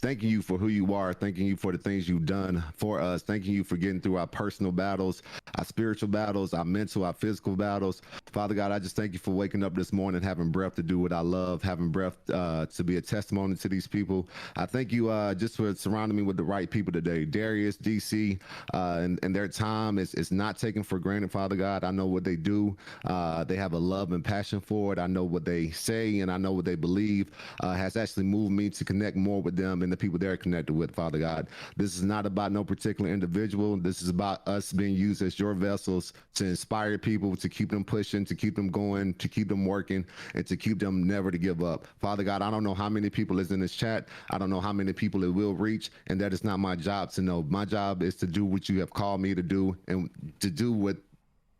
thanking you for who you are, thanking you for the things you've done for us, thanking you for getting through our personal battles, our spiritual battles, our mental, our physical battles. Father God, I just thank you for waking up this morning, having breath to do what I love, having breath to be a testimony to these people. I thank you just for surrounding me with the right people today. Darius, DC, and their time is not taken for granted, Father God. I know what they do. They have a love and passion for it. I know what they say and I know what they believe has actually moved me to connect more with them and the people they're connected with, Father God. This is not about no particular individual. This is about us being used as your vessels to inspire people, to keep them pushing, to keep them going, to keep them working, and to keep them never to give up. Father God, I don't know how many people is in this chat. I don't know how many people it will reach, and that is not my job to know. My job is to do what you have called me to do and to do what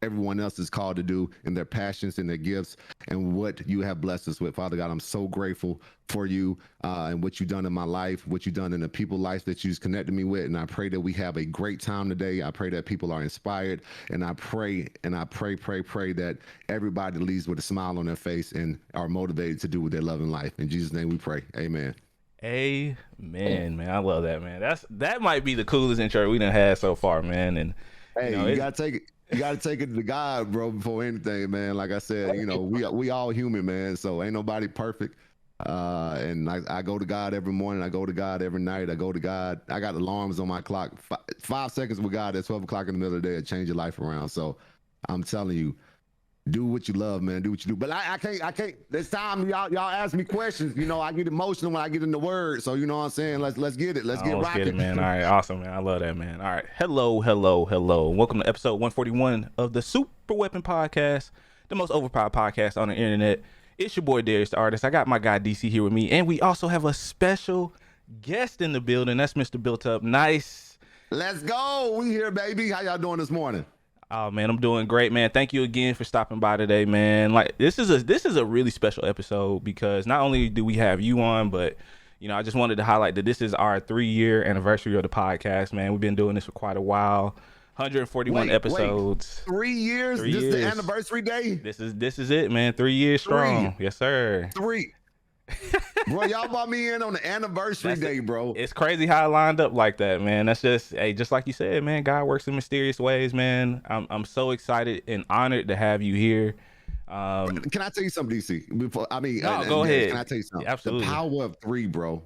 everyone else is called to do in their passions and their gifts and what you have blessed us with. Father God, I'm so grateful for you and what you've done in my life, what you've done in the people's life that you've connected me with. And I pray that we have a great time today. I pray that people are inspired, and I pray that everybody leaves with a smile on their face and are motivated to do what they love in life. In Jesus' name we pray. Amen. Amen, man. I love that, man. That might be the coolest intro we done had so far, man. And hey, you gotta take it. You gotta take it to God, bro, before anything, man. Like I said, we all human, man. So ain't nobody perfect. And I go to God every morning. I go to God every night. I go to God. I got alarms on my clock. 5 seconds with God at 12 o'clock in the middle of the day to change your life around. So I'm telling you, do what you love, man. Do what you do. But I can't. This time, y'all ask me questions. I get emotional when I get in the word. So you know what I'm saying. Let's get it. Let's get it, man. All right, awesome, man. I love that, man. All right, hello. Welcome to episode 141 of the Super Weapon Podcast, the most overpowered podcast on the internet. It's your boy Darius, the artist. I got my guy DC here with me, and we also have a special guest in the building. That's Mr. BuiltUpRealNice. Let's go. We here, baby. How y'all doing this morning? Oh man, I'm doing great, man. Thank you again for stopping by today, man. Like this is a really special episode because not only do we have you on, but I just wanted to highlight that this is our 3-year anniversary of the podcast, man. We've been doing this for quite a while. 141 episodes. 3 years? This is the anniversary day? This is it, man. 3 years strong. Yes, sir. 3. Bro, y'all brought me in on the anniversary day, bro. It's crazy how it lined up like that, man. That's just like you said, man. God works in mysterious ways, man. I'm so excited and honored to have you here. Can I tell you something, DC? Go ahead. Can I tell you something? Yeah, absolutely. The power of 3, bro.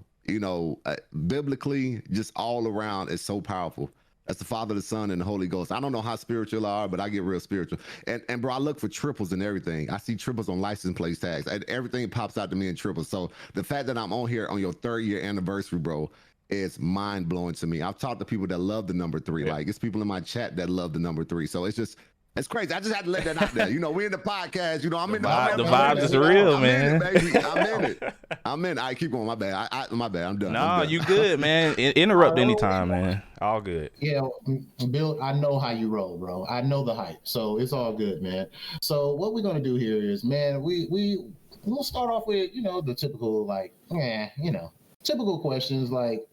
Biblically, just all around, is so powerful. That's the Father, the Son, and the Holy Ghost. I don't know how spiritual you are, but I get real spiritual. And bro, I look for triples and everything. I see triples on license plate tags. Everything pops out to me in triples. So the fact that I'm on here on your 3rd-year anniversary, bro, is mind blowing to me. I've talked to people that love the number 3. Yeah. Like it's people in my chat that love the number 3. So it's crazy. I just had to let that out there. We in the podcast. I'm in the vibes is real, man. I'm in it. I keep going. My bad. My bad. I'm done. No, you good, man. Interrupt anytime, man. All good. Yeah, Bill, I know how you roll, bro. I know the hype, so it's all good, man. So what we're gonna do here is, man, we'll start off with the typical typical questions, like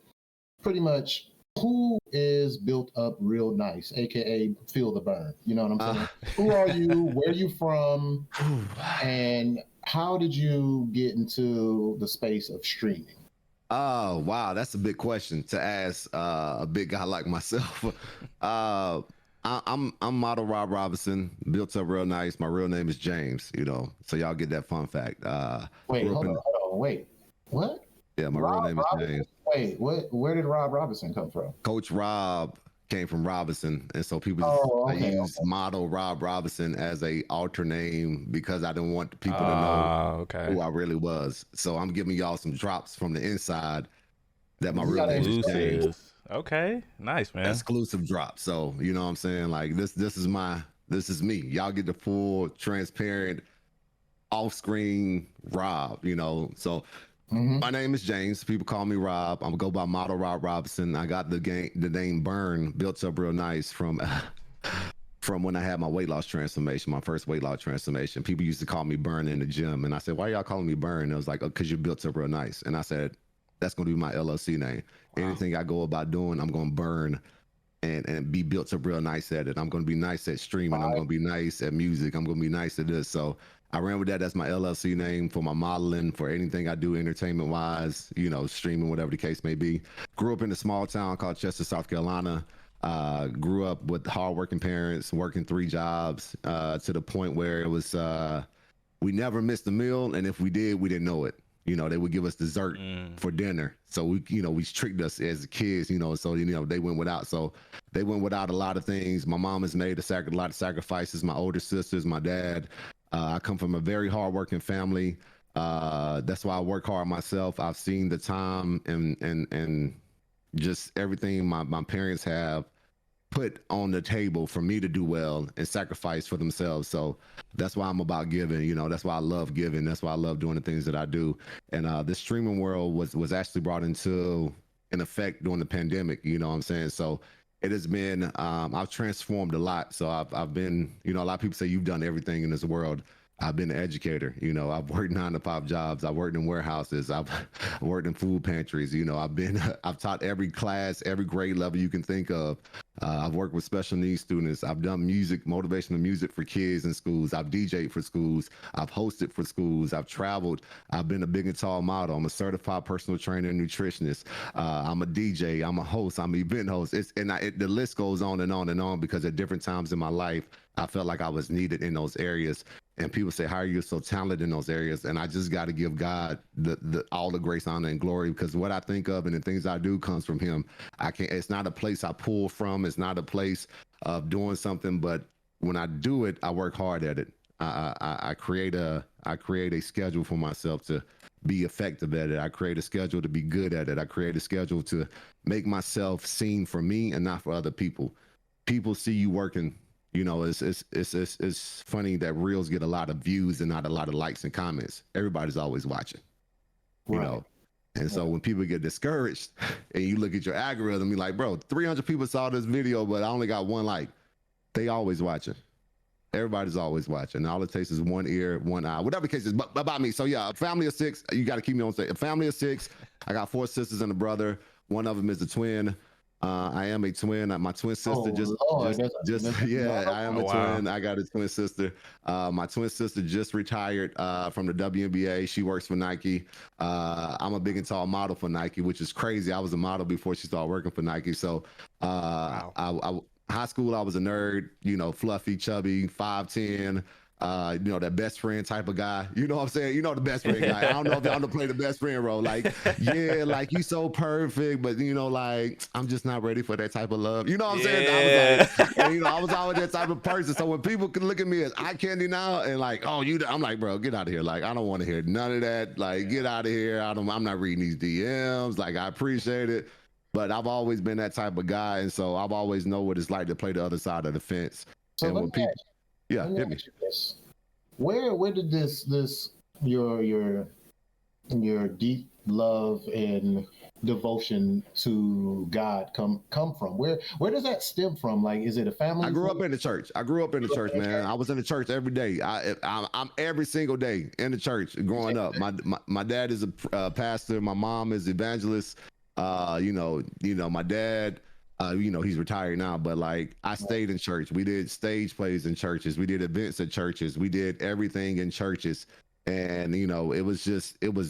pretty much. Who is Built Up Real Nice, aka Feel the Burn? You know what I'm saying? Who are you? Where are you from? And how did you get into the space of streaming? Oh wow, that's a big question to ask a big guy like myself. I'm model Rob Robinson, Built Up Real Nice. My real name is James. So y'all get that fun fact. Wait, hold on, wait, what? Yeah, my real name is James. Wait, where did Rob Robinson come from? Coach Rob came from Robinson, and so people I use model Rob Robinson as a alter name because I didn't want people to know who I really was. So I'm giving y'all some drops from the inside that my real name is James. Okay, nice, man. Exclusive drop. So you know what I'm saying? Like this is me. Y'all get the full, transparent, off-screen Rob. So. Mm-hmm. My name is James. People call me Rob. I'm gonna go by model Rob Robinson. I got the name Burn, Built Up Real Nice from when I had my weight loss transformation, my first weight loss transformation. People used to call me Burn in the gym, and I said, "Why y'all calling me Burn?" And it was like, "Oh, because you're built up real nice." And I said, "That's gonna be my LLC name. Wow. Anything I go about doing, I'm gonna burn and be built up real nice at it. I'm gonna be nice at streaming. I'm gonna be nice at music. I'm gonna be nice at this." So I ran with that. That's my LLC name for my modeling, for anything I do entertainment wise, you know, streaming, whatever the case may be. Grew up in a small town called Chester, South Carolina. Grew up with hardworking parents, working 3 jobs, to the point where it was, we never missed a meal. And if we did, we didn't know it. You know, they would give us dessert for dinner. So we, you know, we tricked us as kids, you know, so, you know, they went without. So they went without a lot of things. My mom has made a lot of sacrifices. My older sisters, my dad. I come from a very hardworking family. That's why I work hard myself. I've seen the time and just everything my parents have put on the table for me to do well and sacrifice for themselves. So that's why I'm about giving, you know, that's why I love giving. That's why I love doing the things that I do. And the streaming world was actually brought into in effect during the pandemic, you know what I'm saying? So it has been, I've transformed a lot. So I've been, you know, a lot of people say you've done everything in this world. I've been an educator, you know, I've worked 9 to 5 jobs. I've worked in warehouses. I've worked in food pantries. You know, I've taught every class, every grade level you can think of. I've worked with special needs students. I've done music, motivational music for kids in schools. I've DJed for schools. I've hosted for schools. I've traveled. I've been a big and tall model. I'm a certified personal trainer and nutritionist. I'm a DJ. I'm a host. I'm an event host. The list goes on and on and on, because at different times in my life, I felt like I was needed in those areas. And people say, how are you so talented in those areas? And I just got to give God all the grace, honor, and glory, because what I think of and the things I do comes from him. It's not a place I pull from. It's not a place of doing something, but when I do it, I work hard at it. I create a schedule for myself to be effective at it. I create a schedule to be good at it. I create a schedule to make myself seen for me and not for other people. People see you working. You know, it's funny that reels get a lot of views and not a lot of likes and comments. Everybody's always watching, you know? And so when people get discouraged and you look at your algorithm, you're like, bro, 300 people saw this video, but I only got 1 like. They always watching. Everybody's always watching. All it takes is 1 ear, 1 eye, whatever the case is. But about me. So yeah, a family of 6. You got to keep me on stage. A family of 6. I got 4 sisters and a brother. One of them is a twin. I am a twin. My twin sister I am a twin. I got a twin sister. My twin sister just retired from the WNBA. She works for Nike. I'm a big and tall model for Nike, which is crazy. I was a model before she started working for Nike. So high school, I was a nerd, you know, fluffy, chubby, 5'10", you know, that best friend type of guy. You know what I'm saying? You know, the best friend guy. I don't know if y'all play the best friend role. Like, yeah, like you so perfect, but you know, like I'm just not ready for that type of love. You know what I'm saying? I was like, and, you know, I was always that type of person. So when people can look at me as eye candy now and like, oh, I'm like, bro, get out of here. Like, I don't want to hear none of that. Like, get out of here. I'm not reading these DMs. Like, I appreciate it, but I've always been that type of guy, and so I've always know what it's like to play the other side of the fence. So and when people, yeah, hit me. Where did this your deep love and devotion to God come from? Where does that stem from? Like, is it a family? I grew up in the church. Man. I was in the church every day. I'm every single day in the church growing up. My dad is a pastor. My mom is evangelist. You know, my dad. You know, he's retired now, but like I stayed in church. We did stage plays in churches. We did events at churches. We did everything in churches. And, you know, it was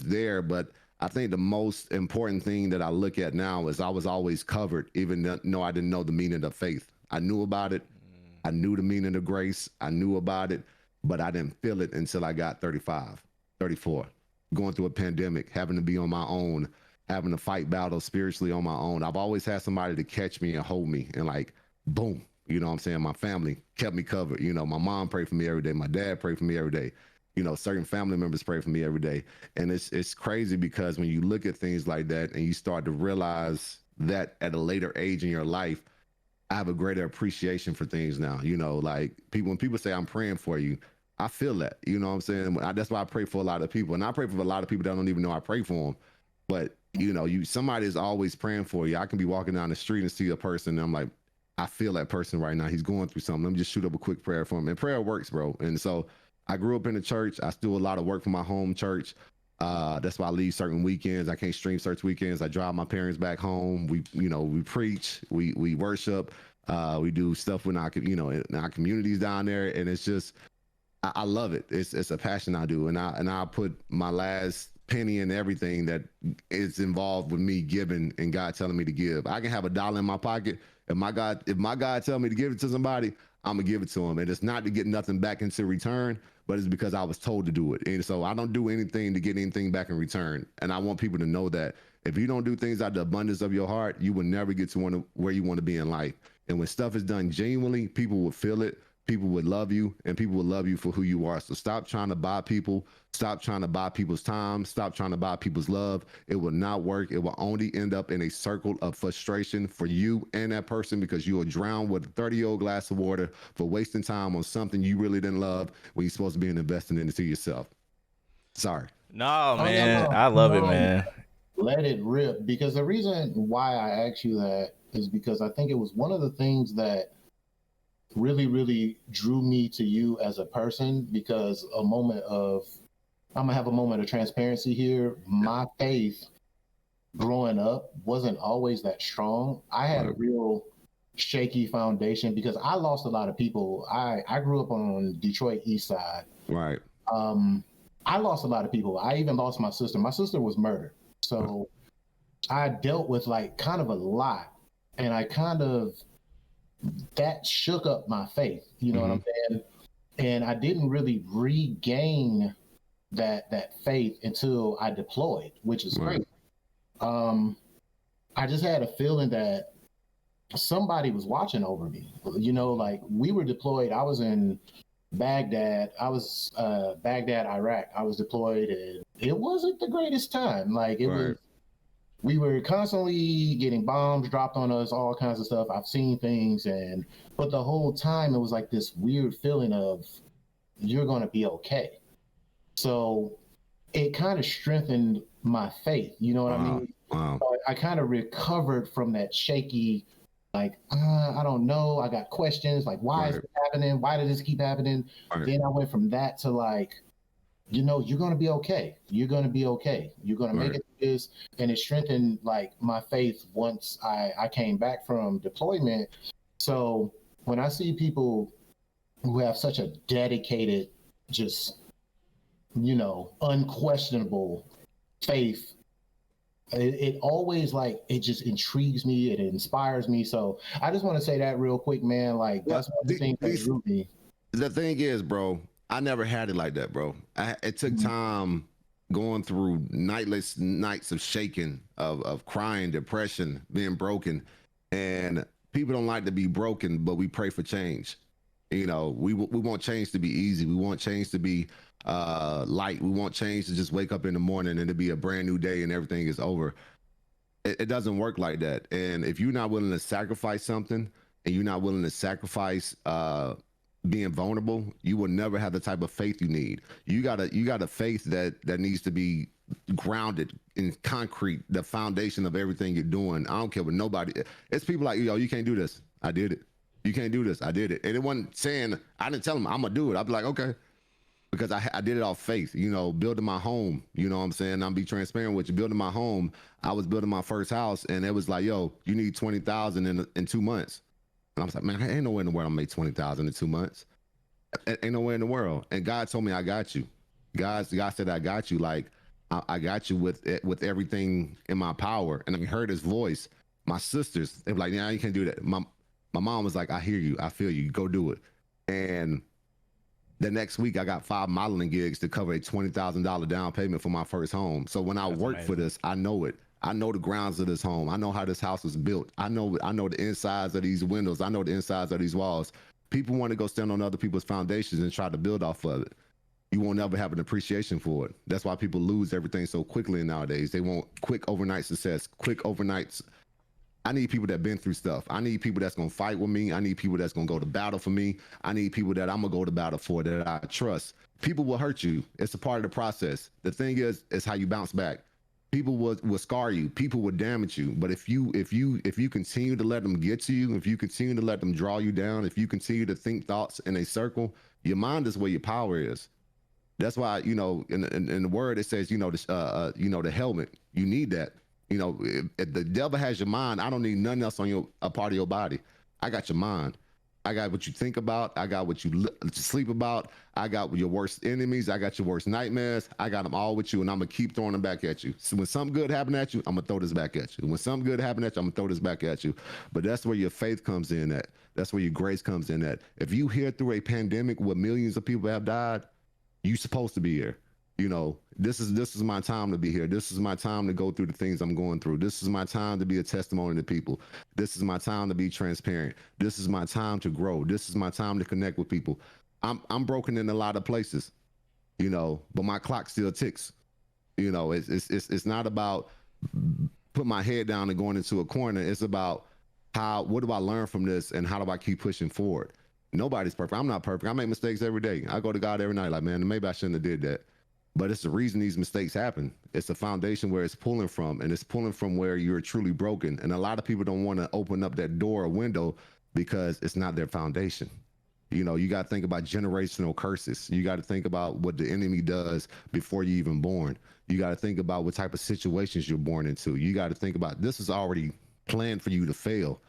there. But I think the most important thing that I look at now is I was always covered, even though I didn't know the meaning of faith. I knew about it. I knew the meaning of grace. I knew about it, but I didn't feel it until I got 35, 34, going through a pandemic, having to be on my own, having to fight battles spiritually on my own. I've always had somebody to catch me and hold me, and like, boom, you know what I'm saying? My family kept me covered. You know, my mom prayed for me every day. My dad prayed for me every day. You know, certain family members pray for me every day. And it's crazy because when you look at things like that and you start to realize that at a later age in your life, I have a greater appreciation for things now. You know, like when people say I'm praying for you, I feel that, you know what I'm saying? That's why I pray for a lot of people. And I pray for a lot of people that don't even know I pray for them. But you know, somebody is always praying for you. I can be walking down the street and see a person, and I'm like, I feel that person right now. He's going through something. Let me just shoot up a quick prayer for him. And prayer works, bro. And so I grew up in the church. I still do a lot of work for my home church. That's why I leave certain weekends. I can't stream certain weekends. I drive my parents back home. We preach, we worship, we do stuff in our communities down there. And it's just, I love it. It's a passion I do, and I put my last penny in everything that is involved with me giving and God telling me to give. I can have $1 in my pocket. If my God tell me to give it to somebody, I'm gonna give it to him. And it's not to get nothing back into return, but it's because I was told to do it. And so I don't do anything to get anything back in return. And I want people to know that if you don't do things out of the abundance of your heart, you will never get to where you want to be in life. And when stuff is done genuinely, people will feel it. People would love you, and people will love you for who you are. So stop trying to buy people. Stop trying to buy people's time. Stop trying to buy people's love. It will not work. It will only end up in a circle of frustration for you and that person, because you will drown with a 30-year-old glass of water for wasting time on something you really didn't love when you're supposed to be investing into yourself. Sorry. No, man. I love it, man. Let it rip. Because the reason why I asked you that is because I think it was one of the things that really, really drew me to you as a person, because I'm gonna have a moment of transparency here. My faith growing up wasn't always that strong. I had a real shaky foundation because I lost a lot of people. I grew up on Detroit East Side. Right. I lost a lot of people. I even lost my sister. My sister was murdered. So I dealt with like kind of a lot, and that shook up my faith, you know what I'm saying? And I didn't really regain that faith until I deployed, which is great. I just had a feeling that somebody was watching over me. You know, like we were deployed. I was in Baghdad. Baghdad, Iraq. I was deployed, and it wasn't the greatest time. Like it was. We were constantly getting bombs dropped on us, all kinds of stuff. I've seen things, but the whole time it was like this weird feeling of you're going to be okay. So it kind of strengthened my faith. You know what I mean? Wow. So I kind of recovered from that shaky, like, I don't know. I got questions like, why is it happening? Why did this keep happening? Then I went from that to like, you know, you're going to be okay. You're going to be okay. You're going to make it through this. And it strengthened like my faith once I came back from deployment. So when I see people who have such a dedicated, just, you know, unquestionable faith, it always like, it just intrigues me. It inspires me. So I just want to say that real quick, man. Like that's one of the things that drew me. The thing is, bro, I never had it like that, bro. It took time going through nights of shaking, of crying, depression, being broken. And people don't like to be broken, but we pray for change. You know, we want change to be easy. We want change to be light. We want change to just wake up in the morning and to be a brand new day and everything is over. It doesn't work like that. And if you're not willing to sacrifice something, and you're not willing to sacrifice being vulnerable, you will never have the type of faith you need. You got a faith that needs to be grounded in concrete, the foundation of everything you're doing. I don't care what nobody. It's people like, yo, you can't do this. I did it. You can't do this. I did it. And it wasn't saying, I didn't tell them I'm gonna do it. I'd be like, okay, because I did it off faith. You know, building my home. You know what I'm saying? I'm be transparent with you. Building my home. I was building my first house, and it was like, yo, you need $20,000 in 2 months. And I was like, man, I ain't nowhere in the world I'll make $20,000 in 2 months. Ain't nowhere in the world. And God told me, I got you. God said, I got you. Like, I got you with everything in my power. And I heard his voice. My sisters, they were like, yeah, you can't do that. My mom was like, I hear you. I feel you. Go do it. And the next week, I got 5 modeling gigs to cover a $20,000 down payment for my first home. So when I work for this, I know it. I know the grounds of this home. I know how this house was built. I know the insides of these windows. I know the insides of these walls. People want to go stand on other people's foundations and try to build off of it. You won't ever have an appreciation for it. That's why people lose everything so quickly nowadays. They want quick overnight success, quick overnights. I need people that been through stuff. I need people that's going to fight with me. I need people that's going to go to battle for me. I need people that I'm going to go to battle for, that I trust. People will hurt you. It's a part of the process. The thing is how you bounce back. People will scar you. People will damage you. But if you continue to let them get to you, if you continue to let them draw you down, if you continue to think thoughts in a circle, your mind is where your power is. That's why, you know, in the word it says, the helmet. You need that. You know, if the devil has your mind, I don't need nothing else on a part of your body. I got your mind. I got what you think about. I got what you sleep about. I got your worst enemies. I got your worst nightmares. I got them all with you, and I'm gonna keep throwing them back at you. So when something good happen at you, I'm gonna throw this back at you. When something good happen at you, I'm gonna throw this back at you. But that's where your faith comes in at. That's where your grace comes in at. If you here through a pandemic where millions of people have died, you supposed to be here. You know, this is my time to be here. This is my time to go through the things I'm going through. This is my time to be a testimony to people. This is my time to be transparent. This is my time to grow. This is my time to connect with people. I'm broken in a lot of places, you know, but my clock still ticks. You know, it's not about put my head down and going into a corner. It's about what do I learn from this and how do I keep pushing forward? Nobody's perfect. I'm not perfect. I make mistakes every day. I go to God every night like, man, maybe I shouldn't have did that. But it's the reason these mistakes happen. It's the foundation where it's pulling from, and it's pulling from where you're truly broken. And a lot of people don't want to open up that door or window because it's not their foundation. You know, you got to think about generational curses. You got to think about what the enemy does before you're even born. You got to think about what type of situations you're born into. You got to think about this is already planned for you to fail.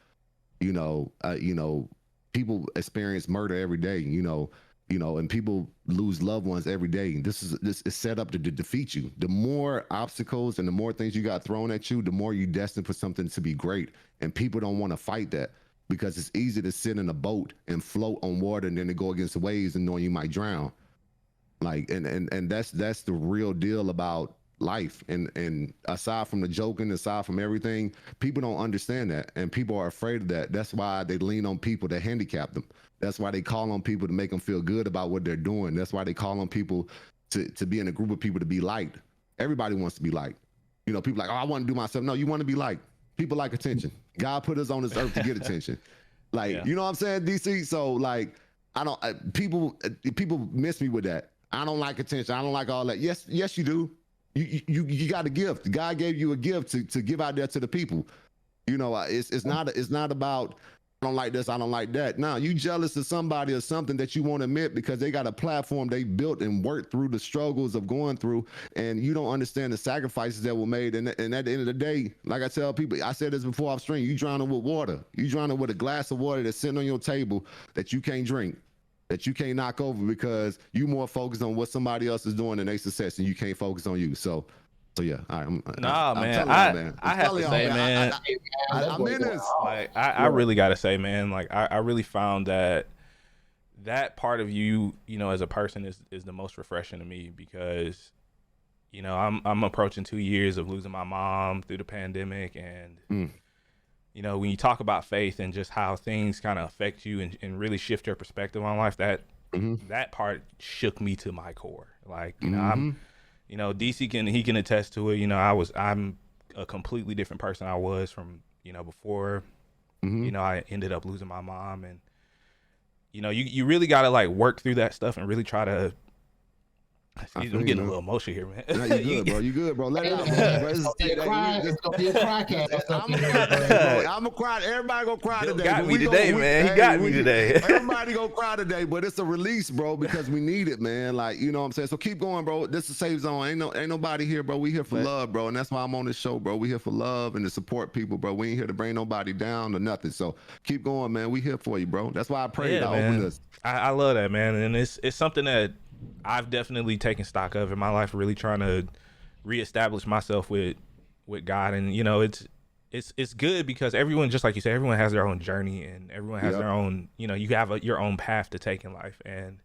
You know, people experience murder every day, you know, and people lose loved ones every day. This is set up to defeat you. The more obstacles and the more things you got thrown at you, the more you destined for something to be great. And people don't want to fight that because it's easy to sit in a boat and float on water and then to go against the waves and knowing you might drown. Like, and that's the real deal about life. And aside from the joking, aside from everything, people don't understand that, and people are afraid of that. That's why they lean on people that handicap them. That's why they call on people to make them feel good about what they're doing. That's why they call on people to be in a group of people to be liked. Everybody wants to be liked. You know, people like, oh, I want to do myself. No, you want to be liked. People like attention. God put us on this earth to get attention. Like, yeah. You know what I'm saying, DC? So like, people miss me with that. I don't like attention. I don't like all that. Yes, you do. You got a gift. God gave you a gift to give out there to the people. You know, it's not about I don't like this, I don't like that. No, you jealous of somebody or something that you won't admit because they got a platform they built and worked through the struggles of going through, and you don't understand the sacrifices that were made. And at the end of the day, like I tell people, I said this before off stream, you drowning with water. You drowning with a glass of water that's sitting on your table that you can't drink, that you can't knock over because you more focused on what somebody else is doing and their success, and you can't focus on you. So yeah, man. I have to say, man, I'm in this. Like, I really gotta say, man, like I really found that part of you, you know, as a person is the most refreshing to me because, you know, I'm approaching 2 years of losing my mom through the pandemic, and you know, when you talk about faith and just how things kind of affect you and really shift your perspective on life, that part shook me to my core. Like, you know, you know, DC can attest to it. You know, I'm a completely different person I was from, you know, before, you know, I ended up losing my mom. And, you know, you really got to like work through that stuff and really try to, I'm getting a little emotional here, man. No, you good, bro. You good, bro. Let it out, bro. It's gonna be a cry cast. I'm a cry. Everybody gonna cry today. Got me today, man. He got me today. Everybody gonna cry today, but it's a release, bro, because we need it, man. Like, you know what I'm saying? So keep going, bro. This is Safe Zone. Ain't nobody here, bro. We here for love, bro. And that's why I'm on this show, bro. We here for love and to support people, bro. We ain't here to bring nobody down or nothing. So keep going, man. We here for you, bro. That's why I prayed to open this. I love that, man. And it's something that I've definitely taken stock of in my life, really trying to reestablish myself with God. And, you know, it's good because everyone, just like you said, everyone has their own journey and everyone has their own, you know, you have your own path to take in life. And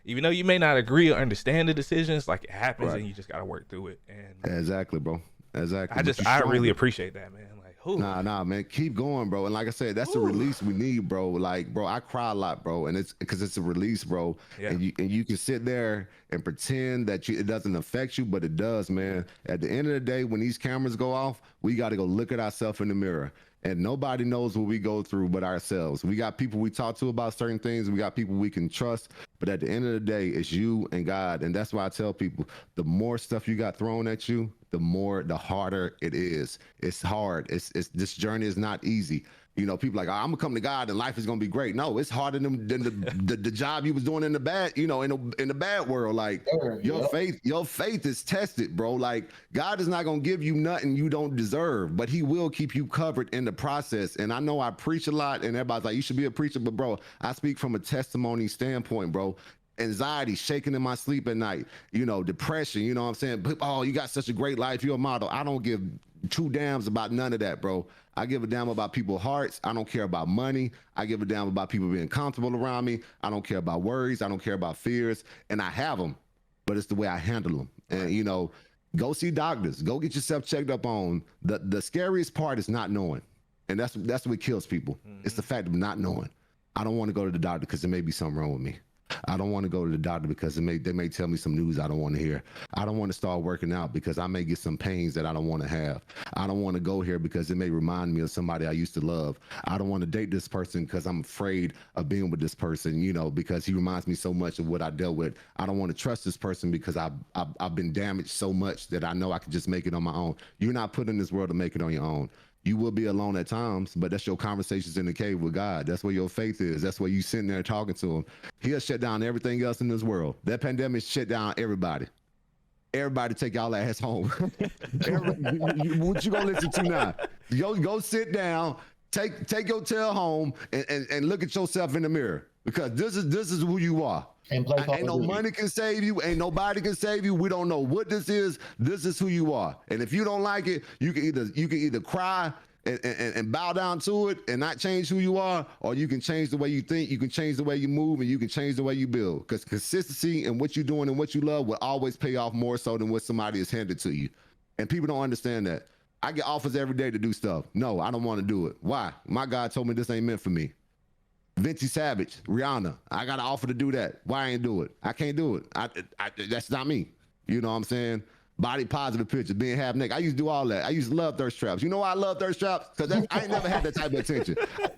even though you may not agree or understand the decisions, like it happens and you just got to work through it. And exactly, bro. Exactly. I really appreciate that, man. Nah, man. Keep going, bro. And like I said, that's the release we need, bro. Like, bro, I cry a lot, bro, and it's because it's a release, bro. Yeah. And you can sit there and pretend that it doesn't affect you, but it does, man. At the end of the day, when these cameras go off, we got to go look at ourselves in the mirror. And nobody knows what we go through but ourselves. We got people we talk to about certain things. We got people we can trust. But at the end of the day, it's you and God. And that's why I tell people, the more stuff you got thrown at you, the harder it is. It's hard. It's this journey is not easy. You know, people like, I'm gonna come to God and life is gonna be great. No, it's harder than the job you was doing in the bad, you know, in the bad world. Like your faith is tested, bro. Like God is not gonna give you nothing you don't deserve, but he will keep you covered in the process. And I know I preach a lot and everybody's like, you should be a preacher, but bro, I speak from a testimony standpoint, bro. Anxiety, shaking in my sleep at night, you know, depression, you know what I'm saying? Oh, you got such a great life, you're a model. I don't give two damns about none of that, bro. I give a damn about people's hearts. I don't care about money. I give a damn about people being comfortable around me. I don't care about worries. I don't care about fears. And I have them, but it's the way I handle them. And, you know, go see doctors. Go get yourself checked up on. The scariest part is not knowing. And that's what kills people. It's the fact of not knowing. I don't want to go to the doctor because there may be something wrong with me. I don't want to go to the doctor because they may tell me some news I don't want to hear. I don't want to start working out because I may get some pains that I don't want to have. I don't want to go here because it may remind me of somebody I used to love. I don't want to date this person because I'm afraid of being with this person, you know, because he reminds me so much of what I dealt with. I don't want to trust this person because I've been damaged so much that I know I can just make it on my own. You're not put in this world to make it on your own. You will be alone at times, but that's your conversations in the cave with God. That's where your faith is. That's where you sitting there talking to him. He'll shut down everything else in this world. That pandemic shut down everybody. Everybody take y'all ass home. What you gonna listen to now? Go sit down, take your tail home and look at yourself in the mirror, because this is who you are. And ain't no money can save you. Ain't nobody can save you. We don't know what this is. This is who you are. And if you don't like it, you can either cry and bow down to it and not change who you are, or you can change the way you think. You can change the way you move, and you can change the way you build. Because consistency in what you're doing and what you love will always pay off more so than what somebody has handed to you. And people don't understand that. I get offers every day to do stuff. No, I don't want to do it. Why? My God told me this ain't meant for me. Venti Savage, Rihanna, I got an offer to do that. Why I ain't do it? I can't do it. That's not me. You know what I'm saying? Body positive pictures, being half naked. I used to do all that. I used to love thirst traps. You know why I love thirst traps? Because I ain't never had that type of attention.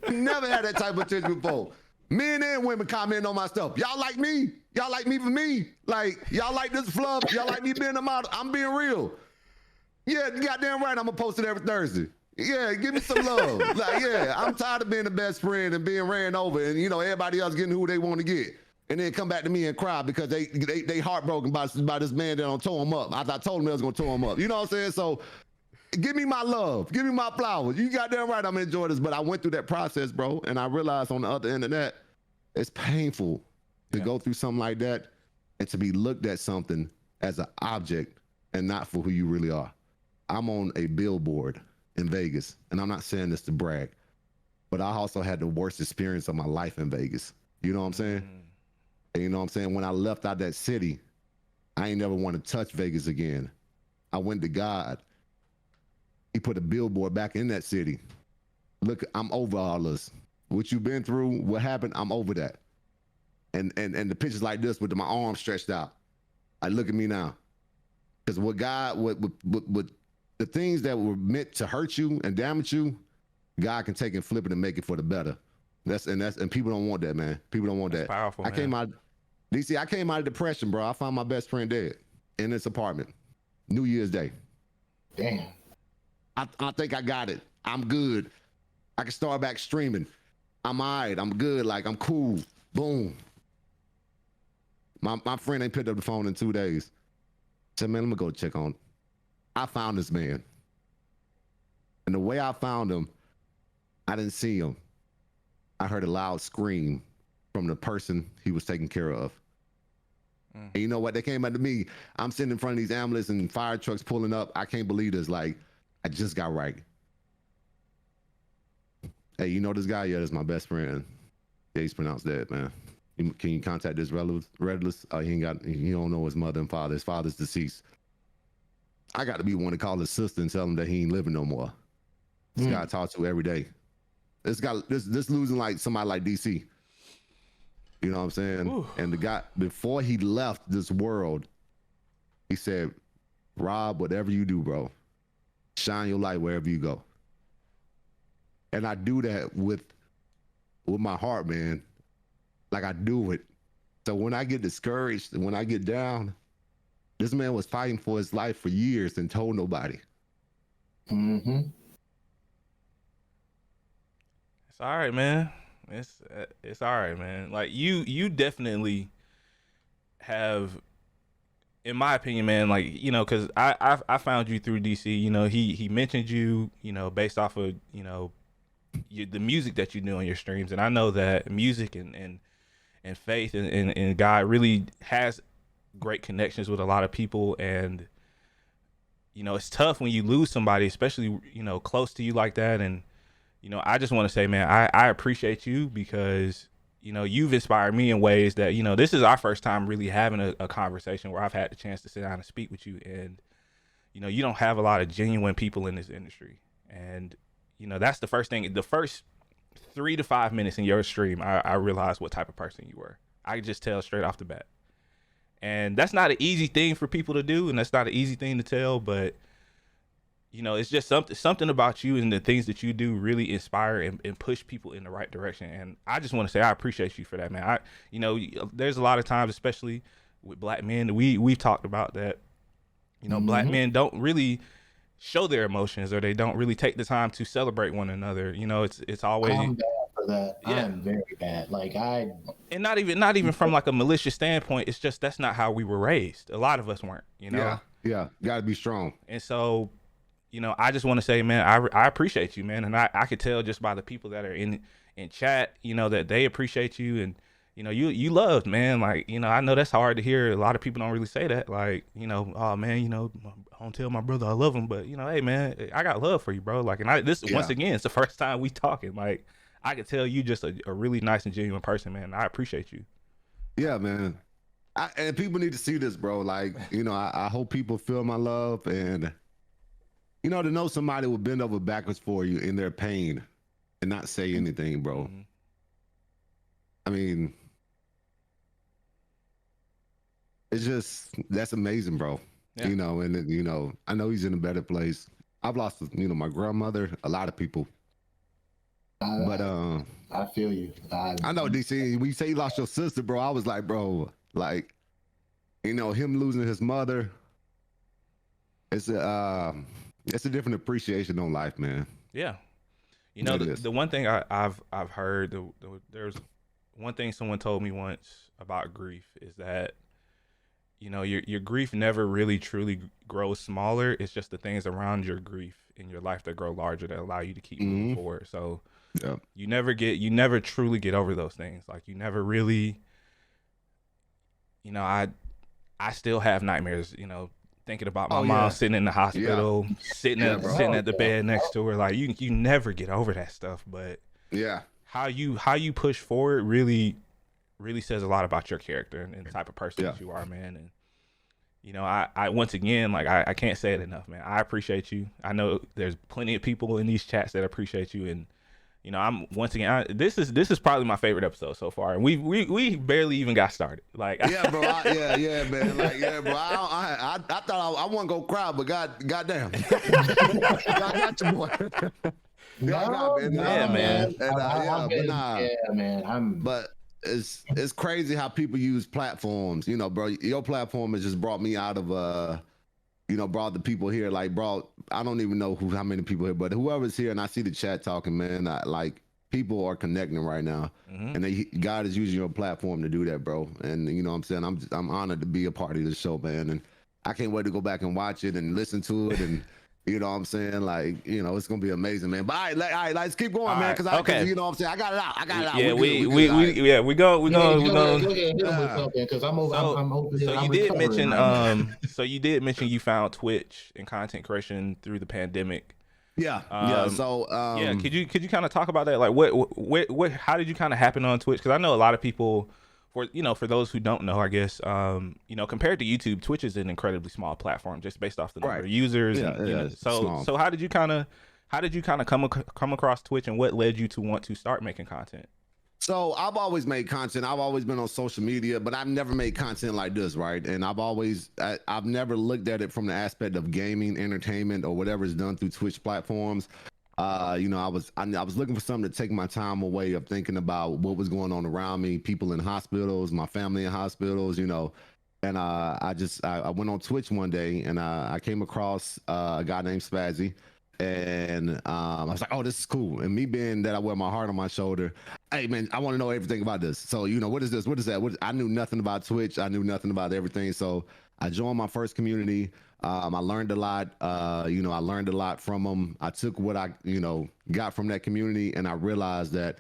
Never had that type of attention before. Men and women commenting on my stuff. Y'all like me? Y'all like me for me? Like, y'all like this fluff? Y'all like me being a model? I'm being real. Yeah, you goddamn right. I'm going to post it every Thursday. Yeah, give me some love. Like, yeah, I'm tired of being the best friend and being ran over, and you know everybody else getting who they want to get, and then come back to me and cry because they heartbroken by this man that don't tow him up. I told him I was gonna tow him up. You know what I'm saying? So, give me my love, give me my flowers. You goddamn right, I'm gonna enjoy this. But I went through that process, bro, and I realized on the other end of that, it's painful to go through something like that and to be looked at something as an object and not for who you really are. I'm on a billboard in Vegas, and I'm not saying this to brag, but I also had the worst experience of my life in Vegas. You know what I'm saying? And you know what I'm saying? When I left out that city, I ain't never want to touch Vegas again. I went to God. He put a billboard back in that city. Look, I'm over all this. What you've been through, what happened, I'm over that. And the pictures like this with my arms stretched out. I look at me now. Because what God, what the things that were meant to hurt you and damage you, God can take and flip it and make it for the better. And people don't want that, man. People don't want that. Powerful, I came out of depression, bro. I found my best friend dead in this apartment, New Year's Day. Damn. I think I got it. I'm good. I can start back streaming. I'm all right. I'm good. Like, I'm cool. Boom. My friend ain't picked up the phone in 2 days. Said, man, let me go check on. I found this man. And the way I found him, I didn't see him. I heard a loud scream from the person he was taking care of. And you know what? They came up to me. I'm sitting in front of these ambulances and fire trucks pulling up. I can't believe this. Like, I just got right. Hey, you know this guy? Yeah, that's my best friend. Yeah, he's pronounced dead, man. Can you contact his relatives? He don't know his mother and father. His father's deceased. I got to be one to call his sister and tell him that he ain't living no more. This guy I talk to every day. This losing like somebody like DC. You know what I'm saying? Ooh. And the guy, before he left this world, he said, Rob, whatever you do, bro, shine your light wherever you go. And I do that with my heart, man. Like, I do it. So when I get discouraged and when I get down, This man was fighting for his life for years and told nobody. Mm-hmm. It's all right, man. It's all right, man. Like you definitely have, in my opinion, man, like, you know, because I found you through DC. You know, he mentioned you, you know, based off of, you know, the music that you do on your streams, and I know that music and faith and God really has great connections with a lot of people. And you know, it's tough when you lose somebody, especially, you know, close to you like that. And you know, I just want to say, man, I appreciate you, because you know, you've inspired me in ways that, you know, this is our first time really having a conversation where I've had the chance to sit down and speak with you. And you know, you don't have a lot of genuine people in this industry. And you know, that's the first thing. The first 3 to 5 minutes in your stream, I realized what type of person you were. I could just tell straight off the bat. And that's not an easy thing for people to do, and that's not an easy thing to tell, but you know, it's just something about you and the things that you do really inspire and push people in the right direction. And I just want to say I appreciate you for that, man. You know, there's a lot of times, especially with black men, we've talked about that, you know, black men don't really show their emotions, or they don't really take the time to celebrate one another. You know, it's always, I'm bad for that. Yeah. I'm very bad. Like and not even from like a malicious standpoint. It's just that's not how we were raised. A lot of us weren't, you know. Yeah, gotta be strong. And so, you know, I just want to say, man, I appreciate you, man, and I could tell just by the people that are in chat, you know, that they appreciate you. And you know, you loved, man. Like, you know, I know that's hard to hear. A lot of people don't really say that. Like, you know, oh man, you know, I don't tell my brother I love him, but you know, hey man, I got love for you, bro. Like, and once again, it's the first time we talking. Like, I could tell you just a really nice and genuine person, man. I appreciate you. Yeah, man. And people need to see this, bro. Like, you know, I hope people feel my love, and you know, to know somebody will bend over backwards for you in their pain and not say anything, bro. Mm-hmm. I mean, it's just, that's amazing, bro. Yeah. You know, and you know, I know he's in a better place. I've lost, you know, my grandmother, a lot of people. But I feel you. I know, DC, when you say you lost your sister, bro, I was like, bro, like, you know, him losing his mother, it's a different appreciation on life, man. Yeah. You know, the one thing I've heard, there's one thing someone told me once about grief is that, you know, your grief never really truly grows smaller. It's just the things around your grief in your life that grow larger, that allow you to keep moving forward. So you never truly get over those things. Like, you never really, you know, I still have nightmares, you know, thinking about my mom sitting in the hospital, sitting at the bed next to her. Like, you never get over that stuff. But how you push forward really says a lot about your character and the type of person that you are, man. And you know, I once again, like, I can't say it enough, man. I appreciate you. I know there's plenty of people in these chats that appreciate you, and you know, I'm once again, this is probably my favorite episode so far, and we barely even got started. Like, yeah, bro, man, like, yeah, bro. I thought I wasn't gonna cry, but goddamn, I got you, boy. But it's crazy how people use platforms. You know, bro, your platform has just brought me out of you know, brought the people here, like, brought, I don't even know how many people here, but whoever's here, and I see the chat talking, man, like, people are connecting right now, and God is using your platform to do that, bro. And you know what I'm saying? I'm honored to be a part of this show, man, and I can't wait to go back and watch it and listen to it, and you know what I'm saying? Like, you know, it's gonna be amazing, man. But all right, let's keep going, man, because you know what I'm saying? I got it out. Yeah, we go. Because I'm over. So you did mention so you did mention you found Twitch and content creation through the pandemic. Yeah. Could you kind of talk about that? Like, what how did you kind of happen on Twitch? Because I know a lot of people, for those who don't know, I guess, you know, compared to YouTube, Twitch is an incredibly small platform just based off the number of users. So how did you kind of come across Twitch, and what led you to want to start making content? So I've always made content. I've always been on social media, but I've never made content like this, right? And I've never looked at it from the aspect of gaming, entertainment, or whatever is done through Twitch platforms. You know, I was looking for something to take my time away of thinking about what was going on around me, people in hospitals, my family in hospitals, you know, And I went on Twitch one day, and I came across a guy named Spazzy, and I was like, oh, this is cool. And me being that I wear my heart on my shoulder, hey man, I want to know everything about this. So what is this? What is that? I knew nothing about Twitch. I knew nothing about everything. So I joined my first community. I learned a lot. I learned a lot from them. I took what I got from that community, and I realized that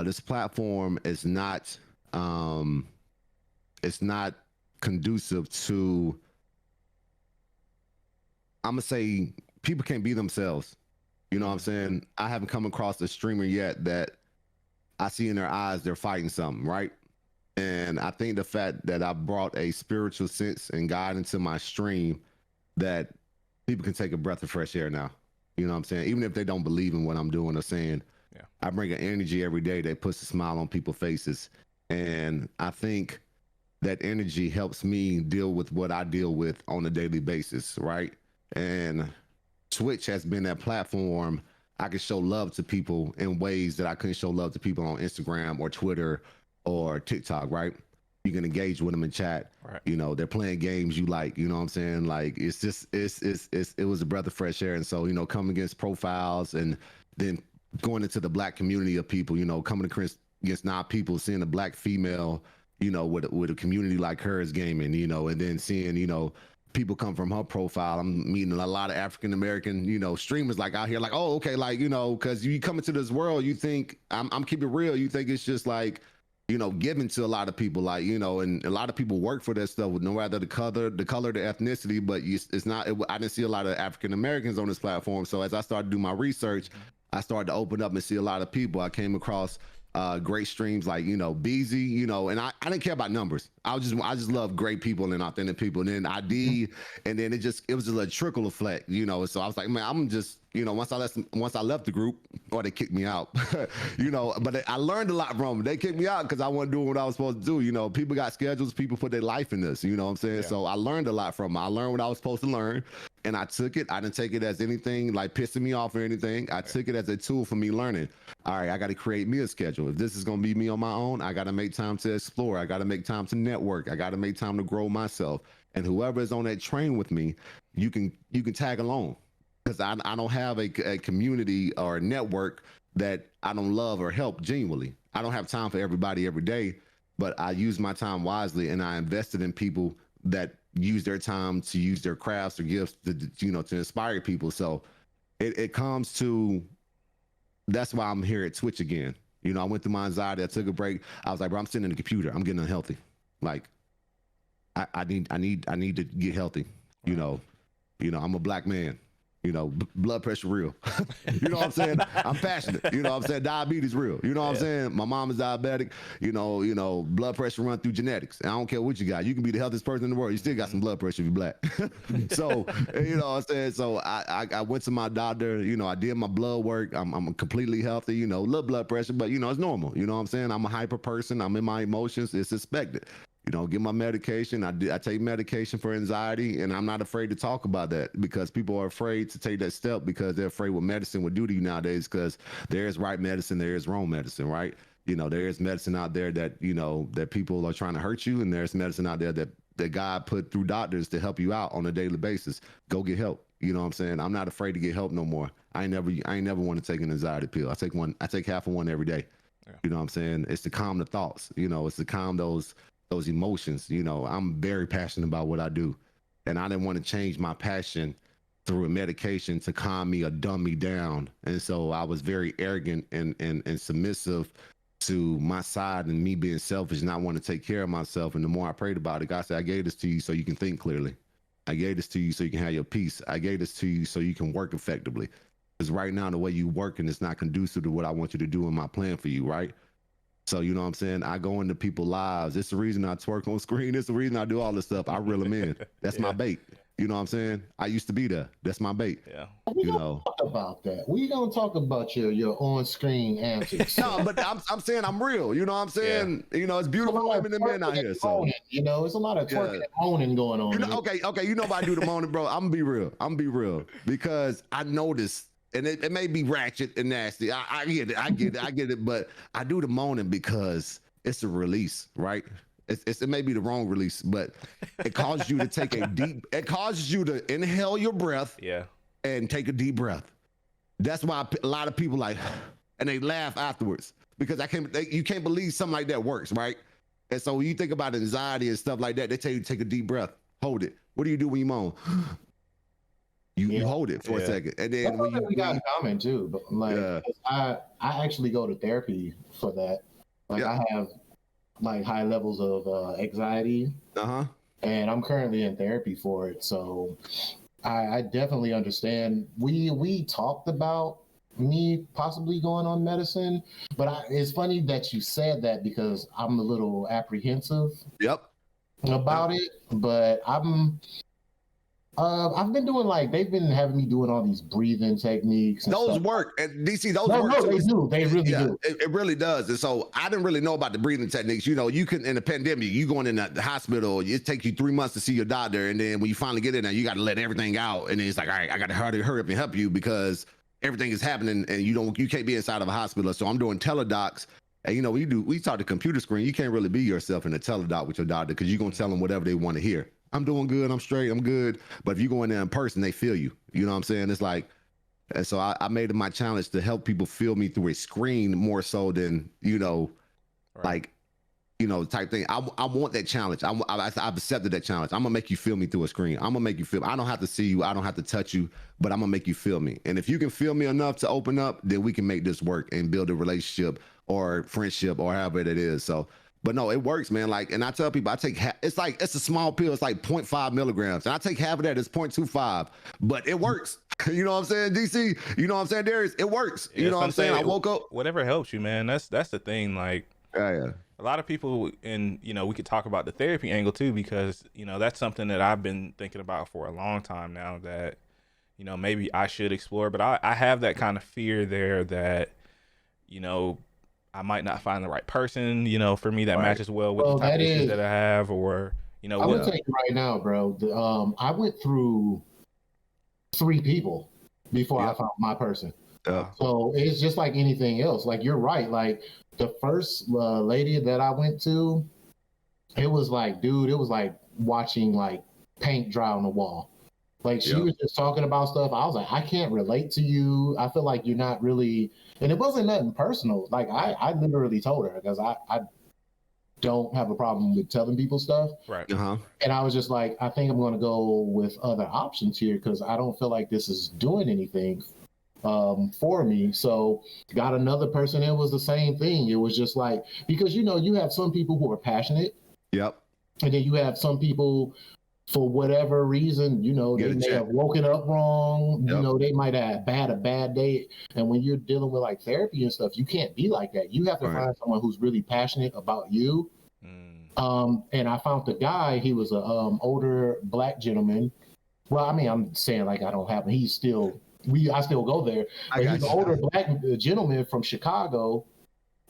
this platform is not it's not conducive to, I'm gonna say, people can't be themselves. You know what I'm saying? I haven't come across a streamer yet that I see in their eyes they're fighting something, right? And I think the fact that I brought a spiritual sense and God into my stream, that people can take a breath of fresh air now. You know what I'm saying? Even if they don't believe in what I'm doing or saying, yeah. I bring an energy every day that puts a smile on people's faces. And I think that energy helps me deal with what I deal with on a daily basis, right? And Twitch has been that platform I can show love to people in ways that I couldn't show love to people on Instagram or Twitter or TikTok, right? You can engage with them in chat. Right. They're playing games you like, you know what I'm saying? Like, it's just, it was a breath of fresh air. And so, coming against profiles and then going into the Black community of people, coming against now people, seeing a Black female, with a community like hers gaming, and then seeing, people come from her profile. I'm meeting a lot of African American, streamers like out here, like, oh, okay, like, because you come into this world, you think, I'm keeping it real, you think it's just like, given to a lot of people, like, and a lot of people work for that stuff with no matter the color, the ethnicity, but it's not. I didn't see a lot of African Americans on this platform. So as I started to do my research, I started to open up and see a lot of people. I came across great streams like Beezy, and I didn't care about numbers. I just love great people and authentic people. And then and then it was just a trickle effect, So I was like, man, I'm just once I left the group, or they kicked me out, But I learned a lot from them. They kicked me out because I wasn't doing what I was supposed to do. People got schedules, people put their life in this. You know what I'm saying? Yeah. So I learned a lot from them. I learned what I was supposed to learn. And I took it. I didn't take it as anything like pissing me off or anything. I took it as a tool for me learning. All right, I got to create me a schedule. If this is going to be me on my own, I got to make time to explore. I got to make time to network. I got to make time to grow myself. And whoever is on that train with me, you can tag along, because I don't have a community or a network that I don't love or help genuinely. I don't have time for everybody every day, but I use my time wisely, and I invested in people that use their time to use their crafts or gifts to inspire people. So it comes to, that's why I'm here at Twitch again. I went through my anxiety. I took a break. I was like, bro, I'm sitting in the computer. I'm getting unhealthy. Like, I need to get healthy. I'm a Black man. Blood pressure real. You know what I'm saying? I'm passionate. You know what I'm saying? Diabetes real. You know what I'm saying? My mom is diabetic. Blood pressure run through genetics. And I don't care what you got. You can be the healthiest person in the world. You still got some blood pressure if you're Black. So, you know what I'm saying? So I went to my doctor. I did my blood work. I'm completely healthy. Little blood pressure, but it's normal. You know what I'm saying? I'm a hyper person. I'm in my emotions. It's expected. Get my medication. I take medication for anxiety, and I'm not afraid to talk about that, because people are afraid to take that step because they're afraid what medicine would do to you nowadays, because there is right medicine, there is wrong medicine, right? There is medicine out there that, that people are trying to hurt you, and there's medicine out there that God put through doctors to help you out on a daily basis. Go get help. You know what I'm saying? I'm not afraid to get help no more. I ain't never want to take an anxiety pill. I take half of one every day. Yeah. You know what I'm saying? It's to calm the thoughts. It's to calm those emotions. I'm very passionate about what I do, and I didn't want to change my passion through a medication to calm me or dumb me down. And so I was very arrogant and submissive to my side, and me being selfish and not want to take care of myself. And the more I prayed about it, God said, I gave this to you so you can think clearly. I gave this to you so you can have your peace. I gave this to you so you can work effectively. Because right now, the way you working is not conducive to what I want you to do in my plan for you, right? So, you know what I'm saying? I go into people's lives. It's the reason I twerk on screen. It's the reason I do all this stuff. I reel them in. That's my bait. You know what I'm saying? I used to be there. That's my bait. Yeah. We don't talk about that. We don't talk about your on-screen answers. No, but I'm saying I'm real. You know what I'm saying? Yeah. It's beautiful women and men out here. So it's a lot of twerking and moaning going on. Okay. If I do the moaning, bro, I'm gonna be real. Because I noticed, and it may be ratchet and nasty. I get it, but I do the moaning because it's a release, right? it may be the wrong release, but it causes you to take it causes you to inhale your breath and take a deep breath. That's why a lot of people like, and they laugh afterwards because you can't believe something like that works, right? And so when you think about anxiety and stuff like that, they tell you to take a deep breath, hold it. What do you do when you moan? You hold it for a second, and then we got in common too. But like, I actually go to therapy for that. Like, I have like high levels of anxiety, and I'm currently in therapy for it. So I definitely understand. We talked about me possibly going on medicine, but it's funny that you said that because I'm a little apprehensive. About it, but I've been doing they've been having me doing all these breathing techniques. Those work, and DC, those work. No, they do. They really do. It really does. And so I didn't really know about the breathing techniques. You know, you can in the pandemic, you going in the hospital, it takes you 3 months to see your doctor, and then when you finally get in there, you got to let everything out, and then it's like, all right, I got to hurry up and help you because everything is happening, and you can't be inside of a hospital. So I'm doing teledocs. And you know, we talk to computer screen, you can't really be yourself in a teledoc with your doctor because you're gonna tell them whatever they want to hear. I'm doing good, I'm straight, I'm good. But if you go in there in person, they feel you. You know what I'm saying? It's like, and so I made it my challenge to help people feel me through a screen more so than, you know, like, you know, type thing. I want that challenge. I've accepted that challenge. I'm gonna make you feel me through a screen. I'm gonna make you feel. I don't have to see you. I don't have to touch you, but I'm gonna make you feel me. And if you can feel me enough to open up, then we can make this work and build a relationship or friendship or however it is. So, but no, it works, man. Like, and I tell people, I take it's a small pill. It's like 0.5 milligrams, and I take half of that. It's 0.25, but it works. You know what I'm saying, DC? You know what I'm saying, Darius? It works. You know what I'm saying? I woke up. Whatever helps you, man. That's the thing. Like, yeah. A lot of people, and you know, we could talk about the therapy angle too, because you know that's something that I've been thinking about for a long time now. That, you know, maybe I should explore, but I have that kind of fear there that, you know, I might not find the right person, you know, for me that matches well with the type of issues that I have, or, you know. I'm gonna tell you right now, bro. I went through 3 people before I found my person. So it's just like anything else. Like, you're right. Like, the first lady that I went to, it was like, dude, it was like watching like paint dry on the wall. Like, she was just talking about stuff. I was like, I can't relate to you. I feel like you're not really, and it wasn't nothing personal. Like, I literally told her because I don't have a problem with telling people stuff. Right. And I was just like, I think I'm going to go with other options here because I don't feel like this is doing anything for me. So got another person. It was the same thing. It was just like, because, you know, you have some people who are passionate. And then you have some people, for whatever reason, you know, they may have woken up wrong. You know, they might have had a bad day. And when you're dealing with like therapy and stuff, you can't be like that. You have to find someone who's really passionate about you. And I found the guy. He was a older black gentleman. Well, I mean, I'm saying like I don't have him. He's still. I still go there. But he's an older black gentleman from Chicago.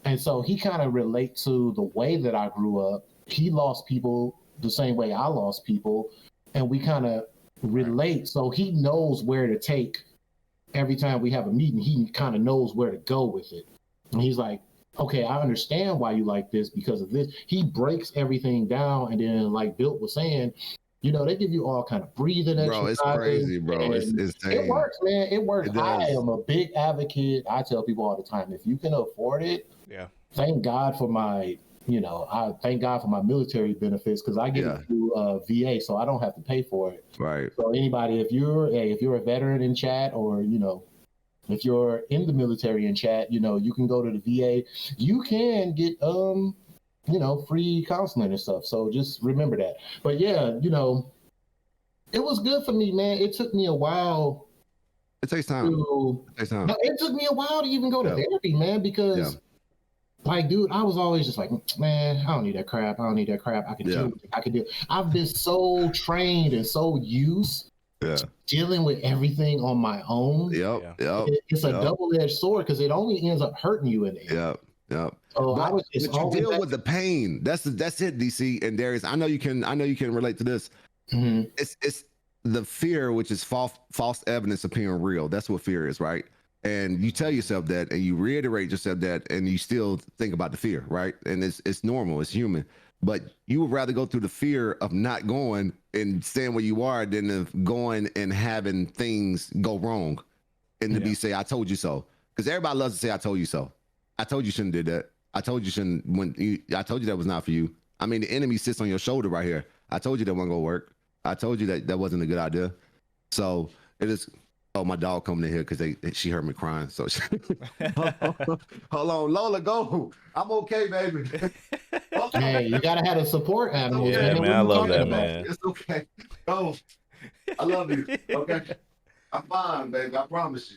And so he kind of relates to the way that I grew up. He lost people the same way I lost people. And we kind of relate. So he knows where to take every time we have a meeting. He kind of knows where to go with it. And he's like, okay, I understand why you like this because of this. He breaks everything down. And then, like Bilt was saying, you know, they give you all kind of breathing exercises. Bro, it's crazy, bro. It works, man. It works. I am a big advocate. I tell people all the time, if you can afford it, thank God for my, you know, I thank God for my military benefits because I get it through VA, so I don't have to pay for it. Right. So anybody, if you're a veteran in chat, or, you know, if you're in the military in chat, you know, you can go to the VA. You can get you know, free counseling and stuff. So just remember that. But yeah, you know, it was good for me, man. It took me a while. It takes time. No, it took me a while to even go to therapy, man, because like, dude, I was always just like, man, I don't need that crap. I can do it. I can do it. I've been so trained and so used to dealing with everything on my own. It's a double-edged sword because it only ends up hurting you in the end. So but you deal with the pain. That's it, DC and Darius. I know you can relate to this. It's the fear, which is false evidence appearing real. That's what fear is, right? And you tell yourself that, and you reiterate yourself that, and you still think about the fear, right? And it's normal, it's human. but you would rather go through the fear of not going and staying where you are than of going and having things go wrong and to be say, I told you so. Because everybody loves to say, I told you so. I told you shouldn't did that. I told you shouldn't, I told you that was not for you. I mean, the enemy sits on your shoulder right here. I told you that wasn't gonna work. I told you that wasn't a good idea. So it is, oh, my dog coming in here because she heard me crying. So hold on, Lola, go. I'm okay, baby. Okay. Man, you gotta have a support animal. Yeah, man, I love that, man. It's okay. Go. I love you. Okay. I'm fine, baby. I promise you.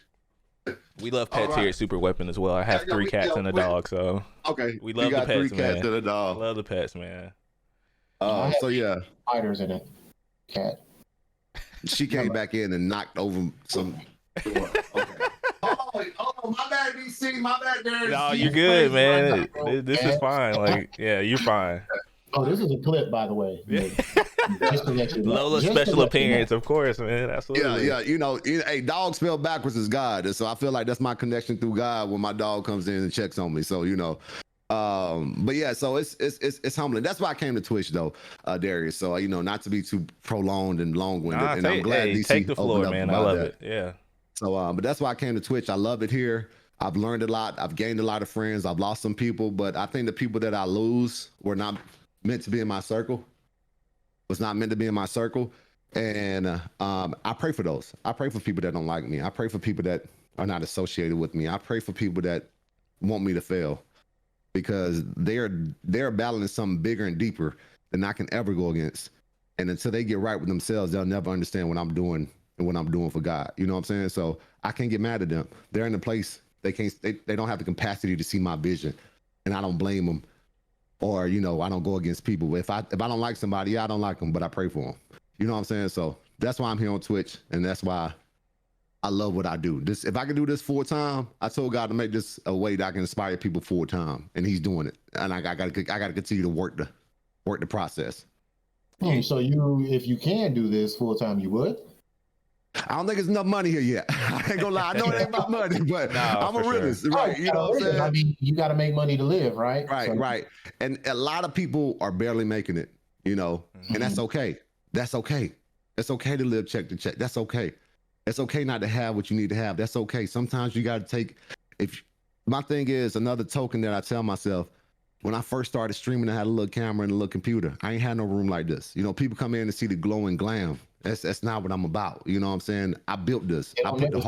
We love pets here at Super Weapon as well. I have 3 cats and a dog, so okay. We love the pets, 3 cats and a dog. I love the pets, man. So yeah, spiders in it. Cat. She came back in and knocked over some. Okay. Hold on, my bad, BC, my bad, there. No, you're good, man. This is fine. Like, yeah, you're fine. Oh, this is a clip, by the way. Yeah. Just to let you know. Lola special appearance, of course, man. Absolutely. Yeah. Hey, dog spelled backwards is God, and so I feel like that's my connection through God when my dog comes in and checks on me. So but yeah, so it's humbling. That's why I came to Twitch though, Darius. So not to be too prolonged and long-winded. And I'm glad DC take the floor, man. I love it. Yeah. So, but that's why I came to Twitch. I love it here. I've learned a lot. I've gained a lot of friends. I've lost some people, but I think the people that I lose were not meant to be in my circle. Was not meant to be in my circle, and I pray for those. I pray for people that don't like me. I pray for people that are not associated with me. I pray for people that want me to fail, because they're battling something bigger and deeper than I can ever go against. And until they get right with themselves, they'll never understand what I'm doing and what I'm doing for God. You know what I'm saying? So I can't get mad at them. They're in a place they don't have the capacity to see my vision, and I don't blame them. Or, I don't go against people. If I don't like somebody, I don't like them, but I pray for them. You know what I'm saying? So that's why I'm here on Twitch, and that's why I love what I do. If I can do this full time, I told God to make this a way that I can inspire people full time, and He's doing it. And I got to continue to work the process. So if you can do this full time, you would? I don't think there's enough money here yet. I ain't gonna lie. I know it ain't about money, but I'm a realist, right? You know what I'm saying? I mean, you got to make money to live, right? Right. And a lot of people are barely making it, and that's okay. That's okay. It's okay to live check to check. That's okay. It's okay not to have what you need to have. That's okay. Sometimes you got to take. My thing is, another token that I tell myself, when I first started streaming, I had a little camera and a little computer. I ain't had no room like this. People come in and see the glowing glam. That's not what I'm about. You know what I'm saying? I built this. I put the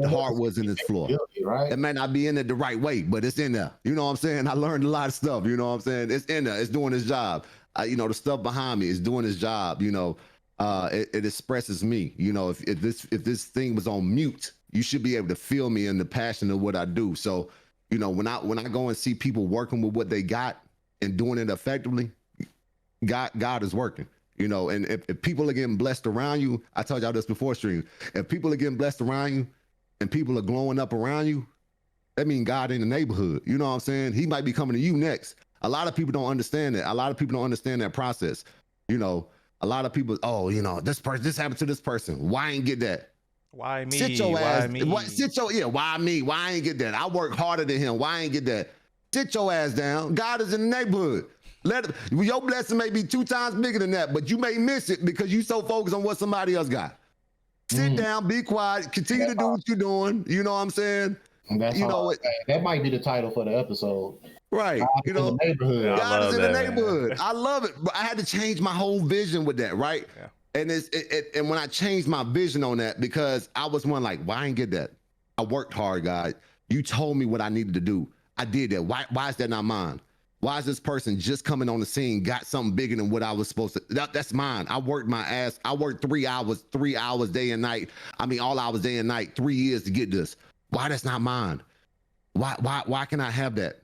hardwoods in this floor. Right? It may not be in it the right way, but it's in there. You know what I'm saying? I learned a lot of stuff. You know what I'm saying? It's in there. It's doing its job. The stuff behind me is doing its job. It expresses me. If this thing was on mute, you should be able to feel me and the passion of what I do. So, when I go and see people working with what they got and doing it effectively, God is working. And if people are getting blessed around you, I told y'all this before stream. If people are getting blessed around you and people are glowing up around you, that means God in the neighborhood. You know what I'm saying? He might be coming to you next. A lot of people don't understand that. A lot of people don't understand that process. A lot of people, this happened to this person. Why ain't get that? Why me? Sit your ass. Why me? Why me? Why I ain't get that? I work harder than him. Why I ain't get that? Sit your ass down. God is in the neighborhood. Your blessing may be 2 times bigger than that, but you may miss it because you so focused on what somebody else got. Sit down, be quiet, continue to do what you're doing. You know what I'm saying? That might be the title for the episode. Right. The neighborhood. God is in the neighborhood. Man. I love it. But I had to change my whole vision with that, right? Yeah. And and when I changed my vision on that, because I was one like, why I ain't get that? I worked hard, God. You told me what I needed to do. I did that. Why is that not mine? Why is this person just coming on the scene, got something bigger than what I was supposed to? That's mine. I worked my ass. I worked 3 hours day and night. I mean, all hours day and night, 3 years to get this. Why that's not mine? Why can I have that?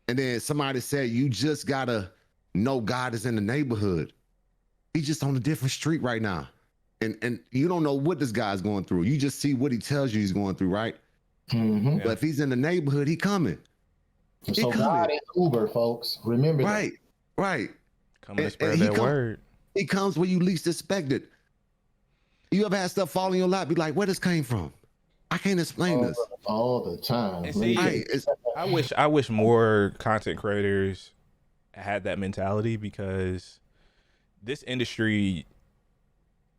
And then somebody said, you just gotta know God is in the neighborhood. He's just on a different street right now. And you don't know what this guy's going through. You just see what he tells you he's going through, right? Mm-hmm. But if he's in the neighborhood, he coming. So God is Uber, folks. Remember that. Right. Come and spread that word. He comes where you least expect it. You ever had stuff fall in your lap, be like, where this came from? I can't explain this. All the time. See, I wish more content creators had that mentality, because this industry,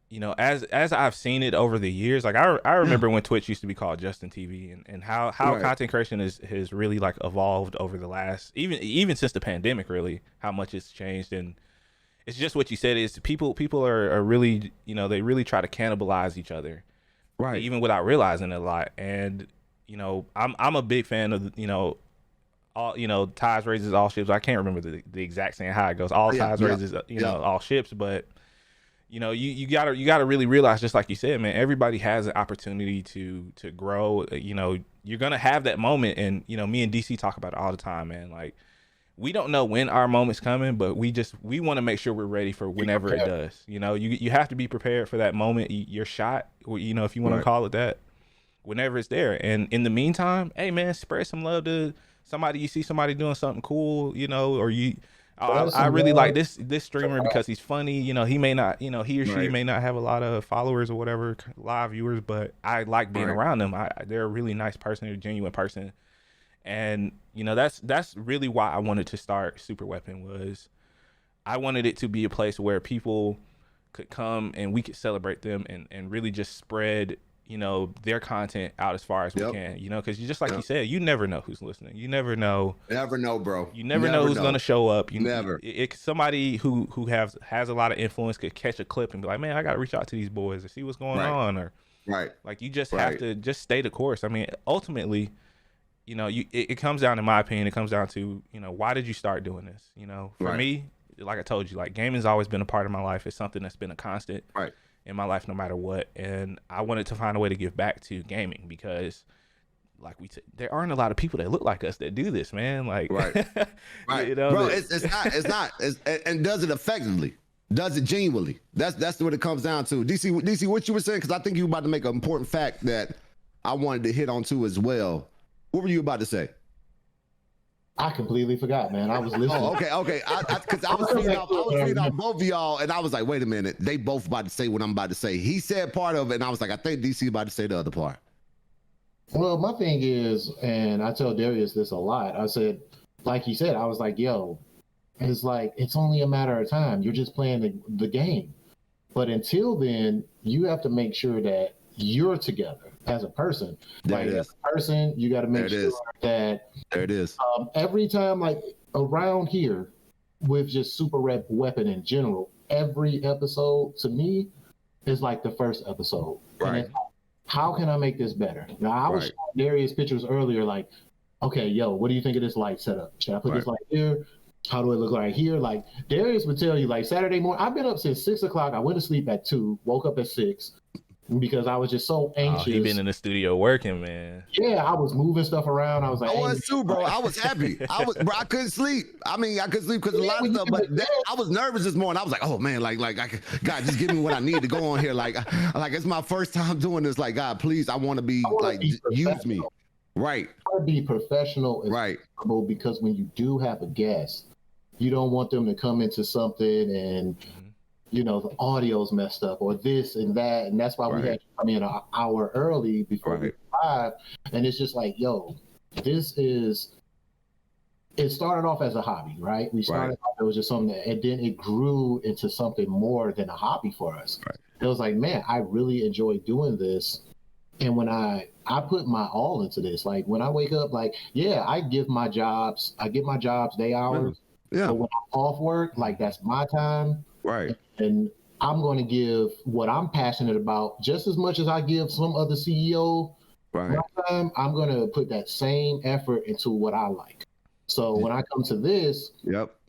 you know, as I've seen it over the years, like I remember when Twitch used to be called Justin TV, and how content creation has really like evolved over the last, even since the pandemic, really, how much it's changed. And it's just what you said, is people are really, you know, they really try to cannibalize each other, right, even without realizing it a lot. And you know, I'm a big fan of, you know, all, you know, tides raises all ships. I can't remember the exact saying how it goes. All tides raises, you know, all ships. But you know, you gotta really realize, just like you said, man, everybody has an opportunity to grow. You know, you're gonna have that moment, and you know, me and DC talk about it all the time, man. Like, we don't know when our moment's coming, but we want to make sure we're ready for whenever it does. You know, you have to be prepared for that moment, your shot, or, you know, if you want to call it that, whenever it's there. And in the meantime, hey man, spread some love to somebody. You see somebody doing something cool, you know, or I really like this streamer because he's funny. You know, he may not, you know, he or she may not have a lot of followers or whatever, live viewers, but I like being around them. They're a really nice person, they're a genuine person. And, you know, that's really why I wanted to start Super Weapon. Was I wanted it to be a place where people could come and we could celebrate them and really just spread, you know, their content out as far as we can, you know, because you, just like you said, you never know who's listening. You never know. Never know, bro. You never know who's going to show up. You never. Somebody who has a lot of influence could catch a clip and be like, man, I got to reach out to these boys and see what's going on. Or like, you just have to just stay the course. I mean, ultimately, you know, it comes down, in my opinion, it comes down to, you know, why did you start doing this? You know, for me, like I told you, like, gaming's always been a part of my life. It's something that's been a constant in my life, no matter what. And I wanted to find a way to give back to gaming, because like there aren't a lot of people that look like us that do this, man. Like, you know, bro, it's not, and does it effectively? Does it genuinely? That's what it comes down to. DC, what you were saying, because I think you were about to make an important fact that I wanted to hit on too as well. What were you about to say? I completely forgot, man. I was listening. Oh, okay. Because I was reading off both of y'all, and I was like, wait a minute. They both about to say what I'm about to say. He said part of it, and I was like, I think DC about to say the other part. Well, my thing is, and I tell Darius this a lot, I said, like he said, I was like, yo, it's like, it's only a matter of time. You're just playing the game. But until then, you have to make sure that you're together as a person. As a person, you got to make sure that there it is. Every time, like around here, with just Super Weapon in general, every episode to me is like the first episode. Right. And how can I make this better? Now, I was showing Darius pictures earlier, like, okay, yo, what do you think of this light setup? Should I put this light here? How do it look like here? Like, Darius would tell you, like, Saturday morning, I've been up since 6 o'clock. I went to sleep at 2, woke up at 6. Because I was just so anxious. He been in the studio working, man. Yeah, I was moving stuff around. I was like, I was too, bro. I was happy. I couldn't sleep. I mean, I couldn't sleep because a lot of stuff. But I was nervous this morning. I was like, oh man, like, God, just give me what I need to go on here. Like it's my first time doing this. Like, God, please, I want to be use me. Right. I want to be professional and comfortable, because when you do have a guest, you don't want them to come into something and. You know, the audio's messed up or this and that. And that's why we had to come in an hour early before we live. And it's just like, yo, it started off as a hobby, right? We started off, it was just something and then it grew into something more than a hobby for us. It was like, man, I really enjoy doing this. And when I put my all into this, like when I wake up, like, I give my jobs day hours. Yeah. But when I'm off work, like that's my time. Right. And I'm going to give what I'm passionate about just as much as I give some other CEO my time. I'm going to put that same effort into what I like. So when I come to this,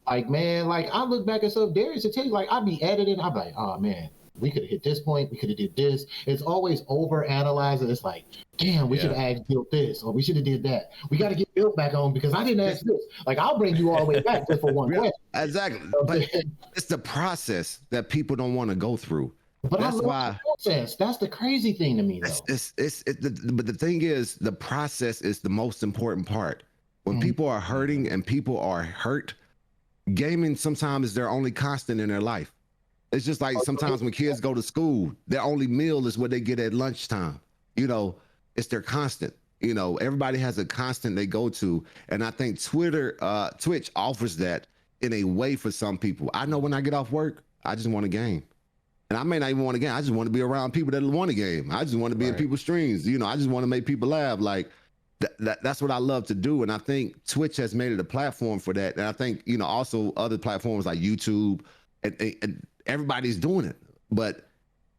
like, man, like I look back at stuff, Darius to tell you, like I'd be editing, I'd be like, oh man, we could have hit this point, we could have did this. It's always over analyzing. It's like, damn, we should have asked Built this, or we should have did that. We got to get Built back on because I didn't ask this. Like, I'll bring you all the way back just for one question. Exactly. But it's the process that people don't want to go through. But that's why the process. That's the crazy thing to me, though. But the thing is, the process is the most important part. When people are hurting and people are hurt, gaming sometimes is their only constant in their life. It's just like sometimes when kids go to school, their only meal is what they get at lunchtime. You know, it's their constant. You know, everybody has a constant they go to. And I think Twitch offers that in a way for some people. I know when I get off work, I just want a game. And I may not even want a game. I just want to be around people that want a game. I just want to be in people's streams. You know, I just want to make people laugh. Like that's what I love to do. And I think Twitch has made it a platform for that. And I think, you know, also other platforms like YouTube and everybody's doing it, but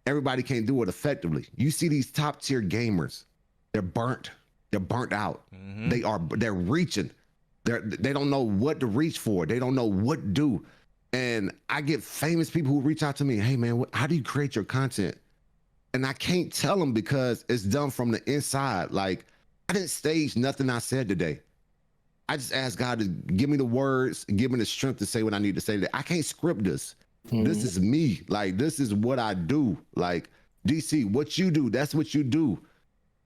everybody can't do it effectively. You see these top tier gamers, they're burnt out. They're reaching. They don't know what to reach for. They don't know what to do. And I get famous people who reach out to me, hey man, how do you create your content? And I can't tell them because it's done from the inside. Like I didn't stage nothing I said today. I just asked God to give me the words, give me the strength to say what I need to say today. I can't script this. This is me. Like, this is what I do. Like, DC, what you do, that's what you do.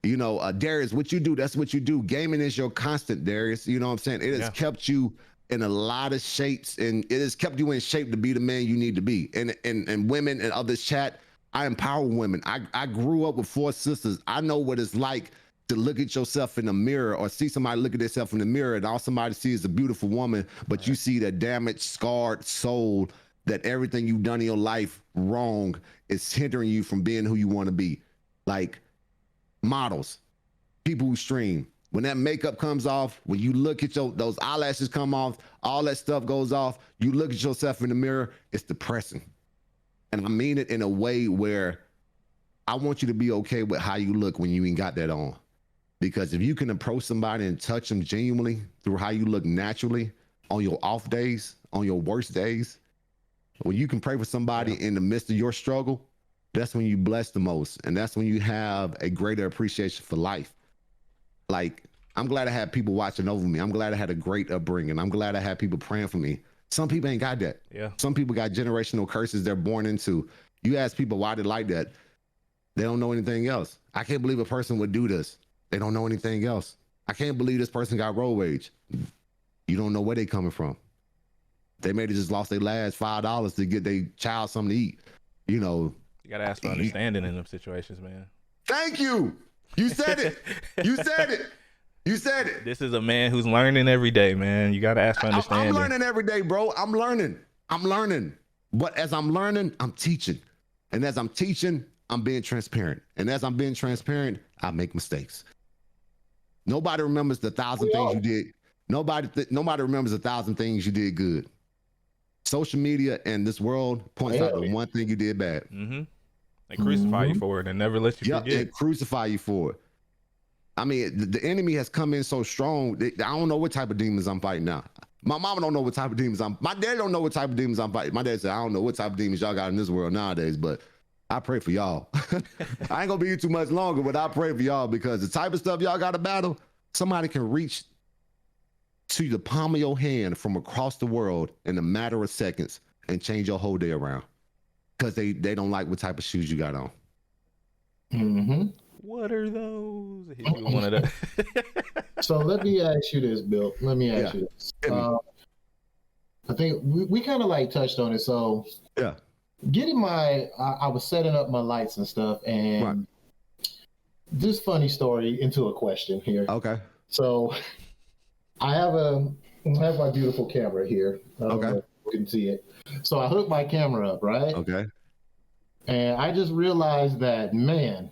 You know, Darius, what you do, that's what you do. Gaming is your constant, Darius. You know what I'm saying? It has kept you in a lot of shapes, and it has kept you in shape to be the man you need to be. And women and others chat, I empower women. I grew up with 4 sisters. I know what it's like to look at yourself in the mirror or see somebody look at themselves in the mirror and all somebody sees is a beautiful woman, but you see the damaged, scarred soul that everything you've done in your life wrong is hindering you from being who you want to be. Like models, people who stream, when that makeup comes off, when you look at those eyelashes come off, all that stuff goes off, you look at yourself in the mirror, it's depressing. And I mean it in a way where I want you to be okay with how you look when you ain't got that on. Because if you can approach somebody and touch them genuinely through how you look naturally on your off days, on your worst days, when you can pray for somebody in the midst of your struggle, that's when you bless the most. And that's when you have a greater appreciation for life. Like, I'm glad I had people watching over me. I'm glad I had a great upbringing. I'm glad I had people praying for me. Some people ain't got that. Yeah. Some people got generational curses they're born into. You ask people why they like that, they don't know anything else. I can't believe a person would do this. They don't know anything else. I can't believe this person got road rage. You don't know where they coming from. They may have just lost their last $5 to get their child something to eat. You know. You gotta ask for understanding in them situations, man. Thank you. You said it. You said it. You said it. This is a man who's learning every day, man. You gotta ask for understanding. I'm learning every day, bro. I'm learning. But as I'm learning, I'm teaching. And as I'm teaching, I'm being transparent. And as I'm being transparent, I make mistakes. Nobody remembers the 1,000 things you did. Nobody remembers 1,000 things you did good. Social media and this world points out the one thing you did bad. They crucify you for it and never let you forget. And crucify you for it. I mean, the enemy has come in so strong. I don't know what type of demons I'm fighting now. My mama don't know what type of demons my dad don't know what type of demons I'm fighting. My dad said, I don't know what type of demons y'all got in this world nowadays, but I pray for y'all. I ain't gonna be here too much longer, but I pray for y'all because the type of stuff y'all got to battle, somebody can reach to the palm of your hand from across the world in a matter of seconds and change your whole day around because they don't like what type of shoes you got on. What are those? Hit you with one of those. So let me ask you this, Bill. Let me ask you this. I think we kind of like touched on it. So getting I was setting up my lights and stuff, and this funny story into a question here. Okay. So I have my beautiful camera here. You can see it. So I hooked my camera up, right? Okay. And I just realized that, man,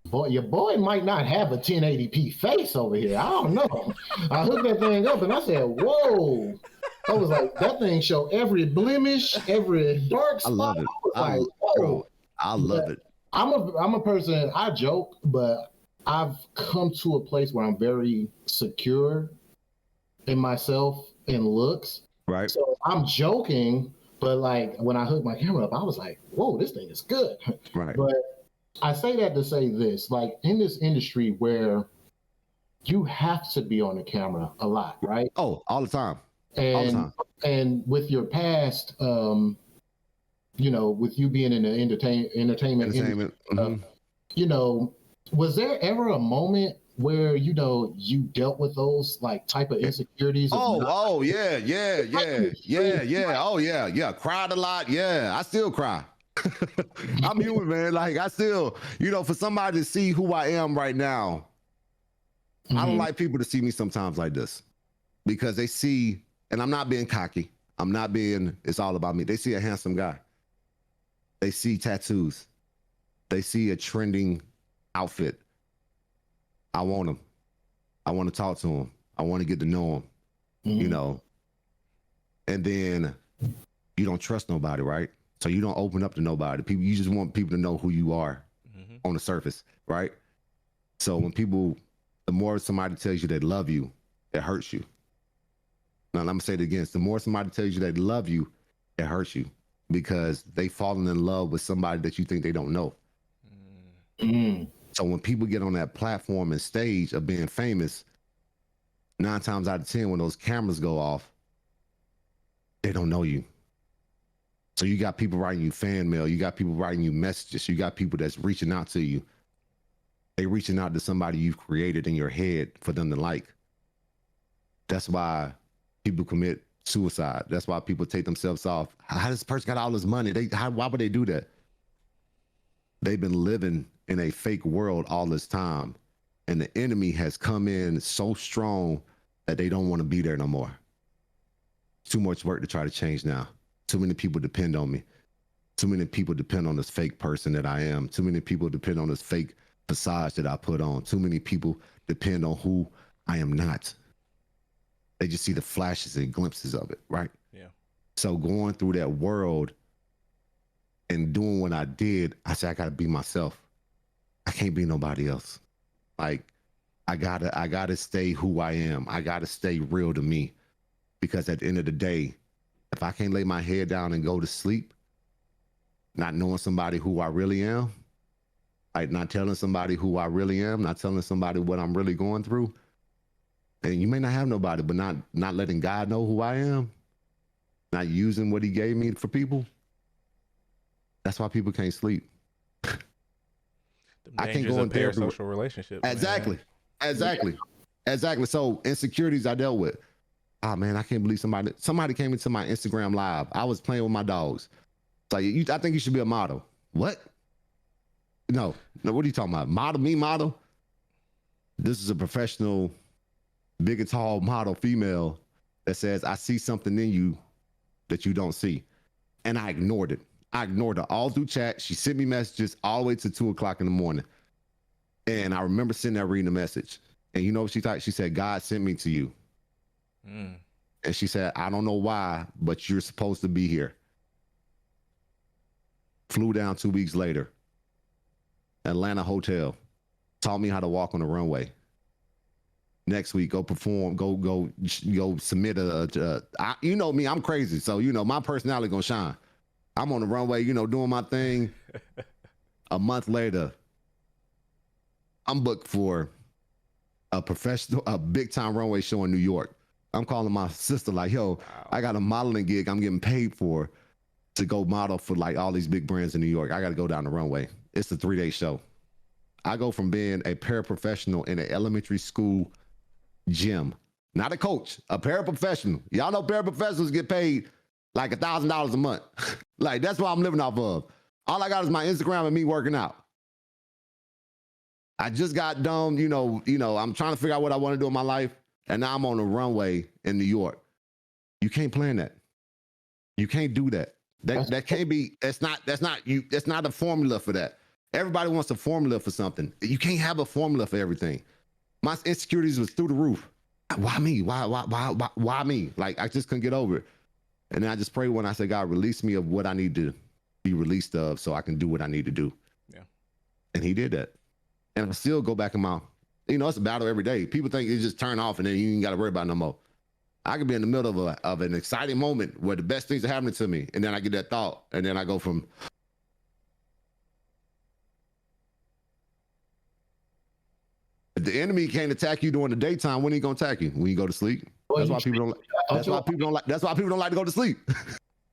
boy, your boy might not have a 1080p face over here. I don't know. I hooked that thing up and I said, whoa. I was like, that thing show every blemish, every dark spot. I love it. I love it. I'm a person, I joke, but I've come to a place where I'm very secure in myself and looks. Right. So I'm joking, but like when I hooked my camera up, I was like, whoa, this thing is good. Right. But I say that to say this, like in this industry where you have to be on the camera a lot, right? Oh, all the time. And with your past, with you being in the entertainment industry, was there ever a moment where you dealt with those like type of insecurities? Yeah. Oh yeah. Cried a lot. Yeah, I still cry. I'm human, man. Like I still, for somebody to see who I am right now, I don't like people to see me sometimes like this because they see and I'm not being cocky. I'm not being, it's all about me. They see a handsome guy. They see tattoos. They see a trending outfit. I want him. I want to talk to him. I want to get to know him, you know. And then you don't trust nobody, right? So you don't open up to nobody. People, you just want people to know who you are on the surface, right? So when people, the more somebody tells you they love you, it hurts you. Now, I'm gonna say it again. The more somebody tells you they love you, it hurts you because they fallen in love with somebody that you think they don't know. So when people get on that platform and stage of being famous, 9 times out of 10, when those cameras go off, they don't know you. So you got people writing you fan mail. You got people writing you messages. You got people that's reaching out to you. They reaching out to somebody you've created in your head for them to like. That's why people commit suicide. That's why people take themselves off. How does this person got all this money? Why would they do that? They've been living in a fake world all this time, and the enemy has come in so strong that they don't want to be there no more. Too much work to try to change now. Too many people depend on me. Too many people depend on this fake person that I am. Too many people depend on this fake facade that I put on. Too many people depend on who I am not. They just see the flashes and glimpses of it, right? Yeah. So going through that world and doing what I did, I said, I gotta be myself. I can't be nobody else. Like, I gotta stay who I am. I gotta stay real to me. Because at the end of the day, if I can't lay my head down and go to sleep, not knowing somebody who I really am, like not telling somebody who I really am, not telling somebody what I'm really going through, and you may not have nobody, but not letting God know who I am, not using what he gave me for people, that's why people can't sleep. I can't go in parasocial relationships. Exactly. So insecurities I dealt with. Oh man, I can't believe somebody came into my Instagram live. I was playing with my dogs. It's like, I think you should be a model. What? No, what are you talking about? Model? This is a professional, big and tall model female that says, I see something in you that you don't see. And I ignored it. I ignored her all through chat. She sent me messages all the way to 2:00 in the morning. And I remember sitting there reading the message. And you know what she thought? She said, God sent me to you. And she said, I don't know why, but you're supposed to be here. Flew down 2 weeks later. Atlanta hotel. Taught me how to walk on the runway. Next week, go perform, go submit you know me, I'm crazy. So, you know, my personality gonna shine. I'm on the runway, you know, doing my thing. A month later, I'm booked for a big time runway show in New York. I'm calling my sister like, yo, I got a modeling gig I'm getting paid for to go model for like all these big brands in New York. I got to go down the runway. It's a 3-day show. I go from being a paraprofessional in an elementary school gym, not a coach, a paraprofessional. Y'all know paraprofessionals get paid like $1,000 a month. Like, that's what I'm living off of. All I got is my Instagram and me working out. I just got done, you know, I'm trying to figure out what I want to do in my life. And now I'm on the runway in New York. You can't plan that. You can't do that. That can't be, that's not a formula for that. Everybody wants a formula for something. You can't have a formula for everything. My insecurities was through the roof. Why me? Why me? Like, I just couldn't get over it. And then I just prayed when I said, God, release me of what I need to be released of so I can do what I need to do. Yeah. And he did that. And I still go back in my, it's a battle every day. People think you just turn off and then you ain't got to worry about it no more. I could be in the middle of an exciting moment where the best things are happening to me. And then I get that thought. And then I go from, if the enemy can't attack you during the daytime, when he gonna attack you? When you go to sleep? That's why people don't like to go to sleep.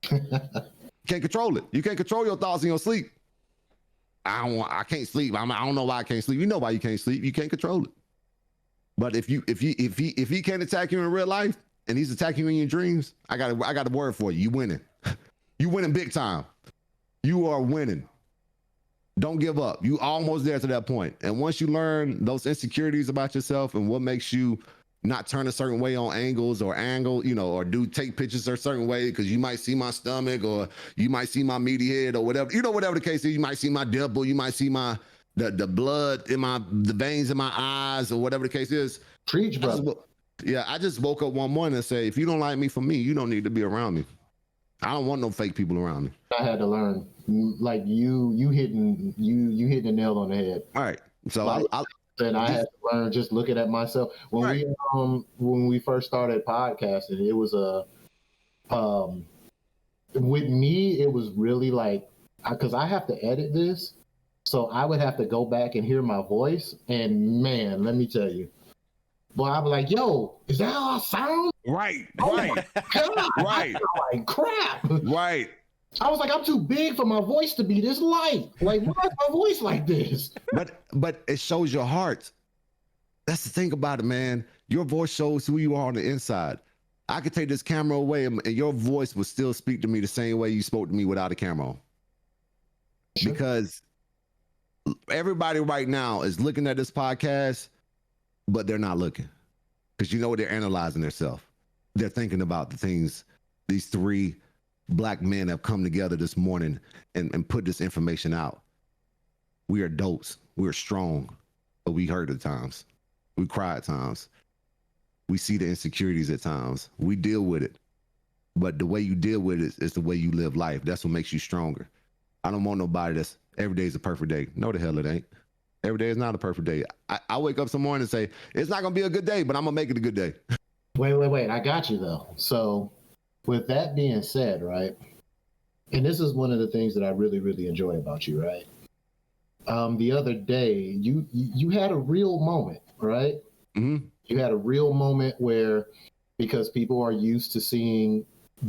Can't control it. You can't control your thoughts in your sleep. I can't sleep. I don't know why I can't sleep. You know why you can't sleep. You can't control it. But if he can't attack you in real life and he's attacking you in your dreams, I got a word for you. You winning. You winning big time. You are winning. Don't give up. You almost there to that point. And once you learn those insecurities about yourself and what makes you not turn a certain way on angles or or take pictures a certain way because you might see my stomach or you might see my meaty head or whatever, whatever the case is. You might see my dimple, you might see the blood in the veins in my eyes or whatever the case is. Preach, brother. I just woke up one morning and say, if you don't like me for me, you don't need to be around me. I don't want no fake people around me. I had to learn, like you hitting the nail on the head. All right. So I had to learn just looking at myself. When we first started podcasting, it was with me, it was really like, because I have to edit this, so I would have to go back and hear my voice, and man, let me tell you. Well, I'd be like, yo, is that how I sound? Right. Oh my God, right. I sound like crap. Right. I was like, I'm too big for my voice to be this light. Like, why is my voice like this? But it shows your heart. That's the thing about it, man. Your voice shows who you are on the inside. I could take this camera away and your voice would still speak to me the same way you spoke to me without a camera on. Sure. Because everybody right now is looking at this podcast, but they're not looking. Because they're analyzing themselves. They're thinking about the things these 3 Black men have come together this morning and put this information out. We are adults. We're strong, but we hurt at times. We cry at times. We see the insecurities at times. We deal with it. But the way you deal with it is the way you live life. That's what makes you stronger. I don't want nobody that's every day is a perfect day. No, the hell it ain't. Every day is not a perfect day. I wake up some morning and say, it's not going to be a good day, but I'm going to make it a good day. Wait. I got you, though. So with that being said, right, and this is one of the things that I really, really enjoy about you, right? The other day, you had a real moment, right? Mm-hmm. You had a real moment where, because people are used to seeing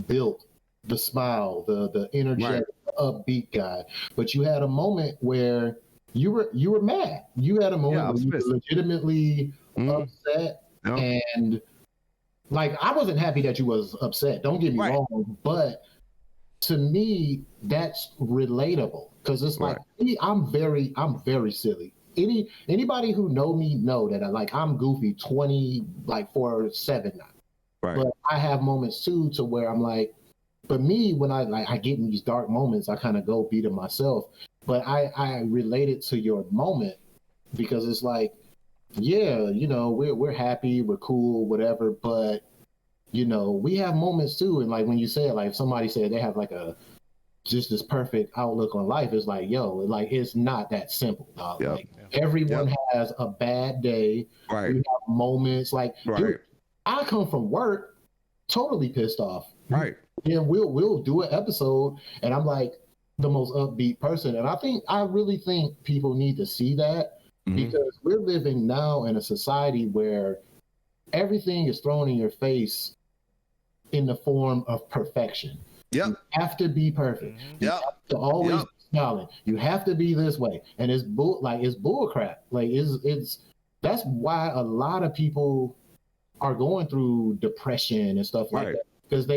Built, the smile, the energetic, upbeat guy, but you had a moment where you were mad. You had a moment where you were legitimately upset, and like I wasn't happy that you was upset. Don't get me wrong, but to me that's relatable because it's like I'm very silly. Anybody who know me know that I'm goofy 24/7 now. Right. But I have moments too to where I'm like, but me when I get in these dark moments, I kind of go beat it myself. But I relate it to your moment because it's like, yeah, we're happy, we're cool, whatever. But we have moments too. And like when you say it, like if somebody said they have like just this perfect outlook on life, it's like, yo, like it's not that simple, dog. Yep. Like everyone has a bad day. Right. We have moments like, dude, I come from work totally pissed off. Right. And we'll do an episode and I'm like the most upbeat person. And I really think people need to see that because we're living now in a society where everything is thrown in your face in the form of perfection. Yep. You have to be perfect. You have to always be smiling. You have to be this way. And it's bull crap. Like it's that's why a lot of people are going through depression and stuff like that. Because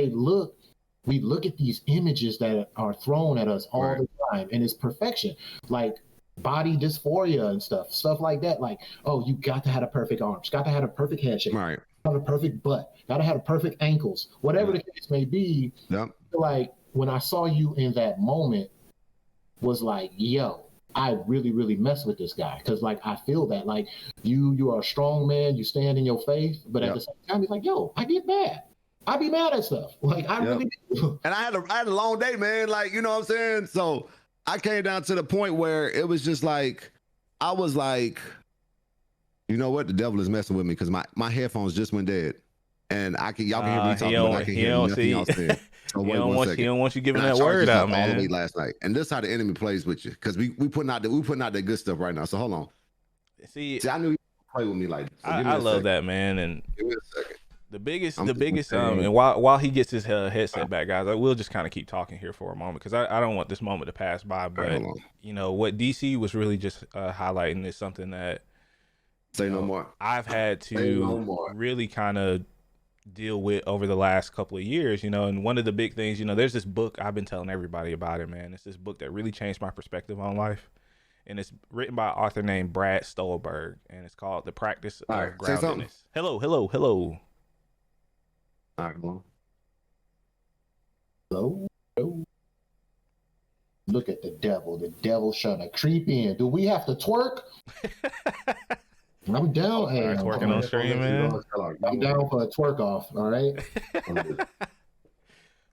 we look at these images that are thrown at us all the time, and it's perfection. Like body dysphoria and stuff like that. Like, oh, you got to have a perfect arms, got to have a perfect handshake, got to have a perfect butt, got to have a perfect ankles, whatever the case may be. Yep. Like when I saw you in that moment was like, yo, I really, really mess with this guy. Cause like, I feel that like you are a strong man, you stand in your faith, but at the same time, it's like, yo, I get mad. I be mad at stuff. Like I really do. And I had a long day, man. Like, you know what I'm saying? So I came down to the point where it was just like, I was like, you know what? The devil is messing with me because my headphones just went dead. And y'all can hear me talking, but I can hear nothing y'all saying. So he don't want you giving that word out, man. All the way last night. And this is how the enemy plays with you. Because we putting out that good stuff right now. So hold on. See I knew he would play with me like this. So I love that, man. And give me a second. The biggest, and while he gets his headset back, guys, I will just kind of keep talking here for a moment because I don't want this moment to pass by. But what DC was really just highlighting is something that no more. I've had to really kind of deal with over the last couple of years. And one of the big things, there's this book I've been telling everybody about it, man. It's this book that really changed my perspective on life, and it's written by an author named Brad Stolberg, and it's called The Practice All of right, say something. Groundedness. Hello. All right, come on. Hello. Look at the devil. The devil trying to creep in. Do we have to twerk? I'm down. Hey, I'm twerking on stream, man. I'm down for a twerk off. All right.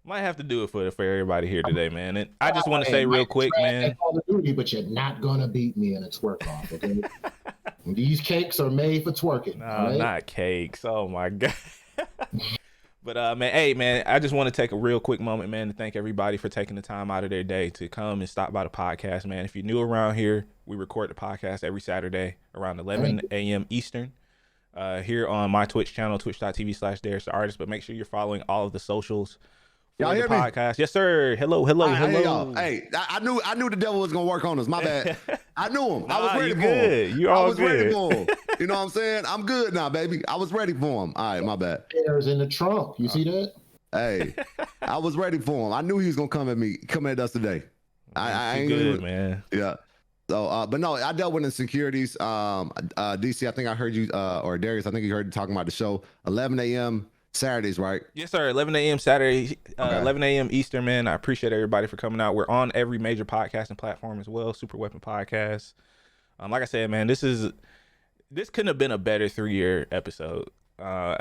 Might have to do it for everybody here today, man. And I just want to say real quick, man. Call of Duty, but you're not gonna beat me in a twerk off, okay? These cakes are made for twerking. No, right? not cakes. Oh my god. But man, hey man, I just want to take a real quick moment, man, to thank everybody for taking the time out of their day to come and stop by the podcast, man. If you're new around here, we record the podcast every Saturday around 11 a.m. Eastern. Here on my Twitch channel, twitch.tv/DariusTheArtist. But make sure you're following all of the socials. Y'all hear the podcast. Me? Yes, sir. Hello. Hey, I knew the devil was gonna work on us. My bad. I knew him. I was ready for him. You all I was good. ready for him. You know what I'm saying? I'm good now, baby. I was ready for him. All right, my bad. There's in the trunk. You see that? Hey, I was ready for him. I knew he was gonna come at us today. I ain't good, man. Yeah. So, but no, I dealt with insecurities. DC, I think I heard you, or Darius, I think you heard you talking about the show. 11 a.m. Saturdays, right? Yes, sir. 11 a.m. Saturday, Okay. 11 a.m. Eastern, man. I appreciate everybody for coming out. We're on every major podcasting platform as well. Super Weapon Podcast. Like I said, man, this couldn't have been a better 3-year episode.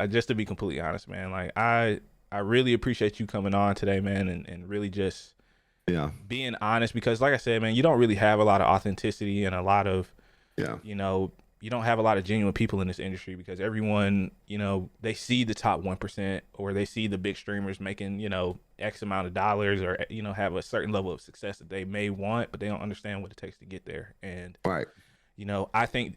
Just to be completely honest, man. Like I really appreciate you coming on today, man, and really just being honest, because like I said, man, you don't really have a lot of authenticity and a lot of you don't have a lot of genuine people in this industry, because everyone, they see the top 1%, or they see the big streamers making, X amount of dollars, or, have a certain level of success that they may want, but they don't understand what it takes to get there. And, right. I think,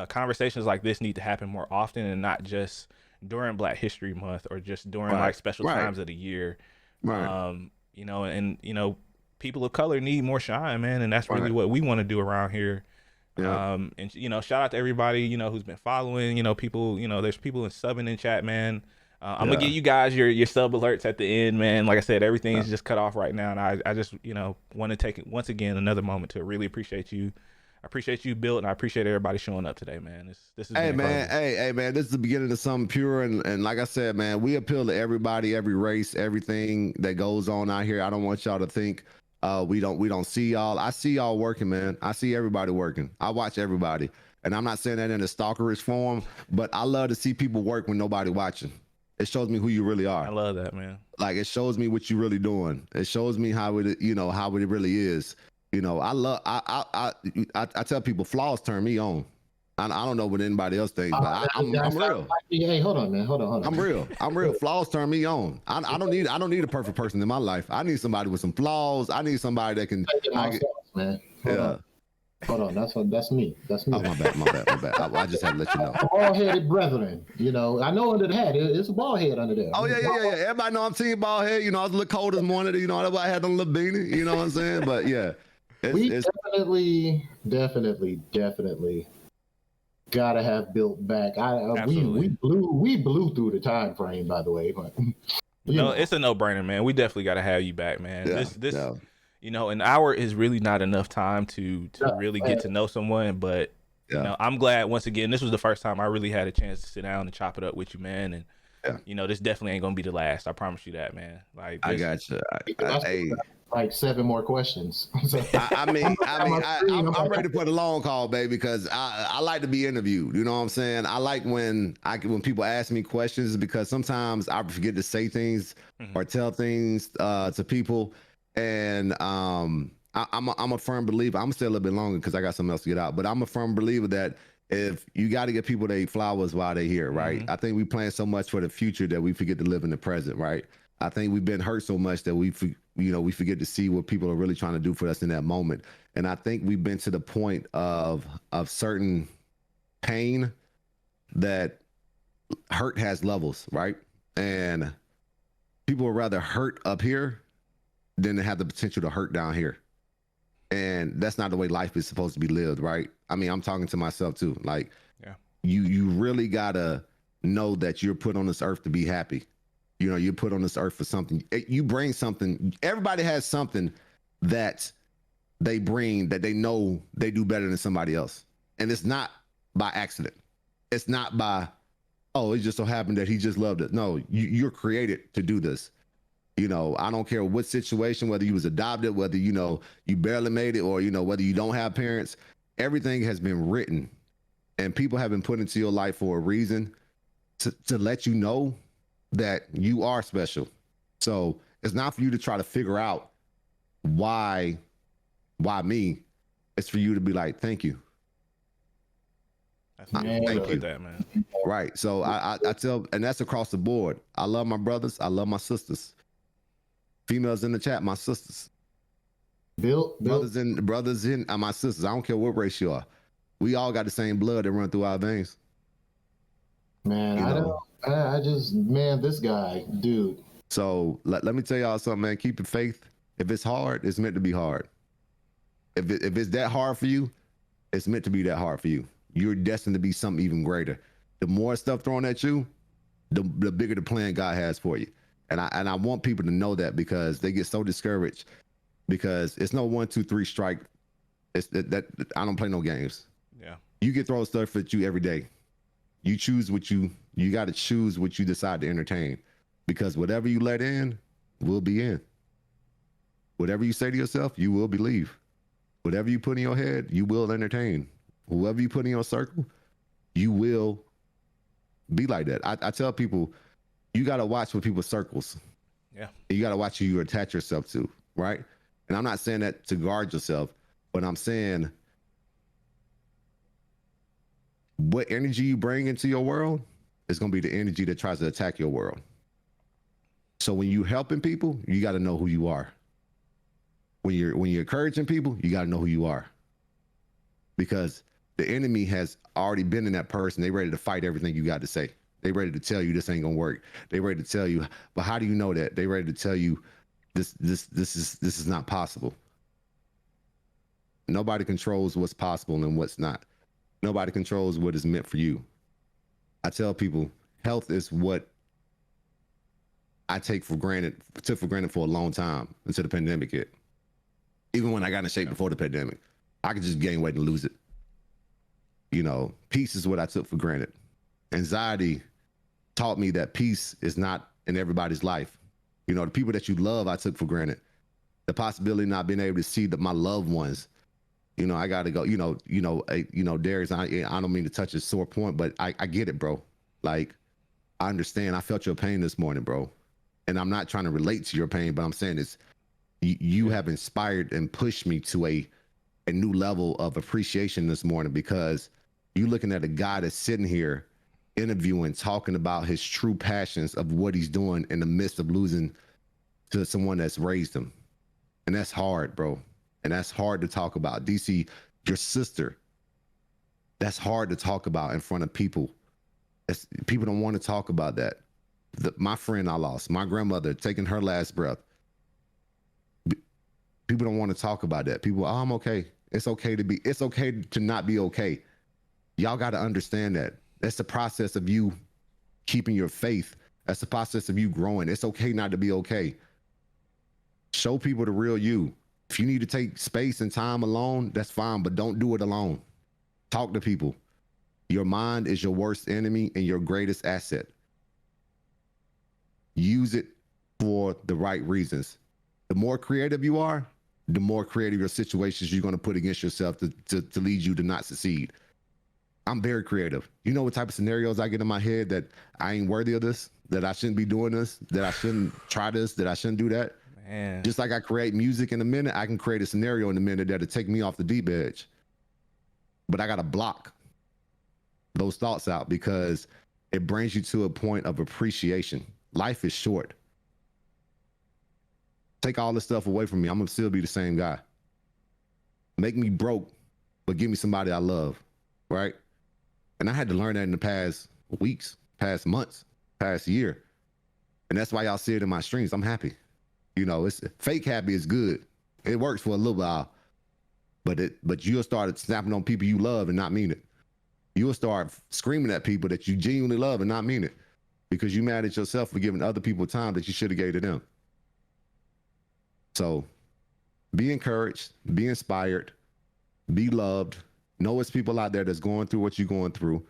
conversations like this need to happen more often, and not just during Black History Month or just during like special times of the year. Right. People of color need more shine, man. And that's really what we want to do around here. Yeah. And shout out to everybody, who's been following, people, there's people in subbing in chat, man. I'm gonna give you guys your sub alerts at the end, man. Like I said, everything is just cut off right now. And I just, want to take it once again, another moment to really appreciate you. I appreciate you, Bilt, and I appreciate everybody showing up today, man. This is hey man, this is the beginning of something pure, and like I said, man, we appeal to everybody, every race, everything that goes on out here. I don't want y'all to think we don't see y'all. I see y'all working, man. I see everybody working. I watch everybody, and I'm not saying that in a stalkerish form, but I love to see people work when nobody watching. It shows me who you really are. I love that, man. Like, it shows me what you really doing. It shows me how it really is. I tell people flaws turn me on. I don't know what anybody else thinks, but I'm real. Hey, hold on, man. Hold on. I'm real. Flaws turn me on. I don't need a perfect person in my life. I need somebody with some flaws. I need somebody that can. Man. Hold on. That's me. Oh, my bad. I just had to let you know. Bald-headed brethren. I know under the hat. It's a bald head under there. Oh yeah. Everybody know I'm team bald head. I was a little cold this morning. That's why I had a little beanie. You know what I'm saying? But yeah. We definitely gotta have Bilt back. We blew through the time frame, by the way. But, it's a no-brainer, man. We definitely gotta have you back, man. An hour is really not enough time to really get to know someone. But I'm glad, once again, this was the first time I really had a chance to sit down and chop it up with you, man. And this definitely ain't gonna be the last. I promise you that, man. Like, I got you. Like 7 more questions. I'm ready for the long call, baby, because I like to be interviewed. You know what I'm saying? I like when people ask me questions, because sometimes I forget to say things or tell things to people. And I'm a firm believer. I'm still a little bit longer because I got something else to get out. But I'm a firm believer that if you got to get people their flowers while they're here, right? I think we plan so much for the future that we forget to live in the present, right? I think we've been hurt so much that we forget to see what people are really trying to do for us in that moment. And I think we've been to the point of certain pain that hurt has levels, right? And people would rather hurt up here than to have the potential to hurt down here. And that's not the way life is supposed to be lived, right? I mean, I'm talking to myself too. Like, you really gotta know that you're put on this earth to be happy. You're put on this earth for something. You bring something. Everybody has something that they bring that they know they do better than somebody else. And it's not by accident. It's not by, oh, it just so happened that he just loved it. No, you're created to do this. You know, I don't care what situation, whether you was adopted, whether, you know, you barely made it, or, you know, whether you don't have parents, everything has been written and people have been put into your life for a reason to let you know that you are special. So it's not for you to try to figure out why me. It's for you to be like, thank you. Thank you, that man. Right. So I tell, and that's across the board. I love my brothers. I love my sisters. Females in the chat, my sisters. Brothers in my sisters. I don't care what race you are. We all got the same blood that run through our veins. Man, I just, man, this guy, dude. So let me tell y'all something, man. Keep the faith. If it's hard, it's meant to be hard. If it's that hard for you, it's meant to be that hard for you. You're destined to be something even greater. The more stuff thrown at you, the bigger the plan God has for you. And I want people to know that, because they get so discouraged, because it's no 1, 2, 3 strike. It's that I don't play no games. Yeah. You get thrown stuff at you every day. You choose what you got to choose what you decide to entertain, because whatever you let in will be in. Whatever you say to yourself, you will believe. Whatever you put in your head, you will entertain. Whoever you put in your circle, you will be like that. I tell people, you got to watch what people's circles. Yeah. You got to watch who you attach yourself to, right? And I'm not saying that to guard yourself, but I'm saying what energy you bring into your world is going to be the energy that tries to attack your world. So when you're helping people, you got to know who you are. When you're encouraging people, you got to know who you are, because the enemy has already been in that person. They ready to fight everything you got to say. They ready to tell you this ain't gonna work. They ready to tell you, but how do you know that? They ready to tell you this is not possible. Nobody controls what's possible and what's not. Nobody controls what is meant for you. I tell people, health is what I took for granted for a long time until the pandemic hit. Even when I got in shape before the pandemic, I could just gain weight and lose it. You know, peace is what I took for granted. Anxiety taught me that peace is not in everybody's life. You know, the people that you love, I took for granted. The possibility of not being able to see that my loved ones, you know, I got to go, Darius, I don't mean to touch a sore point, but I get it, bro. Like, I understand. I felt your pain this morning, bro. And I'm not trying to relate to your pain, but I'm saying it's, you have inspired and pushed me to a new level of appreciation this morning, because you looking at a guy that's sitting here interviewing, talking about his true passions of what he's doing in the midst of losing to someone that's raised him. And that's hard, bro. And that's hard to talk about. DC, your sister, that's hard to talk about in front of people. People don't want to talk about that. My friend I lost, my grandmother taking her last breath. People don't want to talk about that. People, oh, I'm okay. It's okay to not be okay. Y'all got to understand that. That's the process of you keeping your faith. That's the process of you growing. It's okay not to be okay. Show people the real you. If you need to take space and time alone, that's fine, but don't do it alone. Talk to people. Your mind is your worst enemy and your greatest asset. Use it for the right reasons. The more creative you are, the more creative your situations you're going to put against yourself to lead you to not succeed. I'm very creative. You know what type of scenarios I get in my head that I ain't worthy of this, that I shouldn't be doing this, that I shouldn't try this, that I shouldn't do that. Man. Just like I create music in a minute, I can create a scenario in a minute that'll take me off the deep edge. But I got to block those thoughts out, because it brings you to a point of appreciation. Life is short. Take all this stuff away from me, I'm gonna still be the same guy. Make me broke, but give me somebody I love, right? And I had to learn that in the past weeks, past months, past year. And that's why y'all see it in my streams. I'm happy. You know, it's fake happy is good. It works for a little while, but you'll start snapping on people you love and not mean it. You'll start screaming at people that you genuinely love and not mean it, because you mad at yourself for giving other people time that you should have gave to them. So be encouraged, be inspired, be loved. Know it's people out there that's going through what you're going through.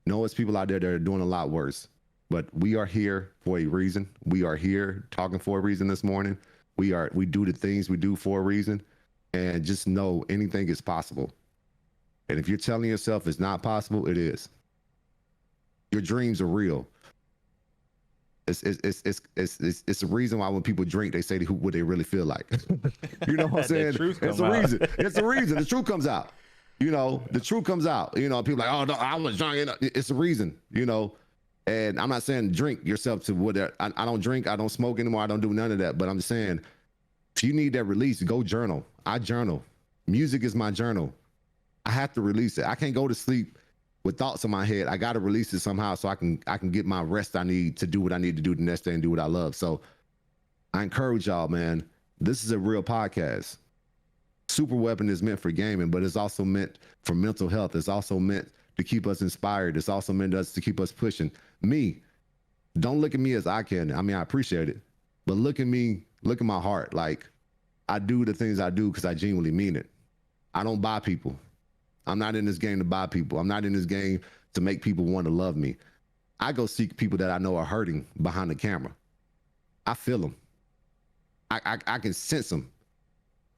Know it's people out there that are doing a lot worse. But we are here for a reason. We are here talking for a reason this morning. We do the things we do for a reason. And just know anything is possible. And if you're telling yourself it's not possible, it is. Your dreams are real. It's a reason why when people drink, they say what they really feel like. You know what I'm saying? It's a reason. It's a reason. The truth comes out. You know, the truth comes out. You know, people are like, oh no, I was drunk. You know, it's a reason. You know, and I'm not saying drink yourself to whatever. I don't drink. I don't smoke anymore. I don't do none of that. But I'm just saying, if you need that release, go journal. I journal. Music is my journal. I have to release it. I can't go to sleep with thoughts in my head. I got to release it somehow so I can get my rest I need to do what I need to do the next day and do what I love. So I encourage y'all, man. This is a real podcast. Super Weapon is meant for gaming, but it's also meant for mental health. It's also meant to keep us inspired. It's also meant to keep us pushing. Me, don't look at me as I can. I mean, I appreciate it, but look at me, look at my heart. Like, I do the things I do because I genuinely mean it. I don't buy people. I'm not in this game to buy people. I'm not in this game to make people want to love me. I go seek people that I know are hurting behind the camera. I feel them. I can sense them.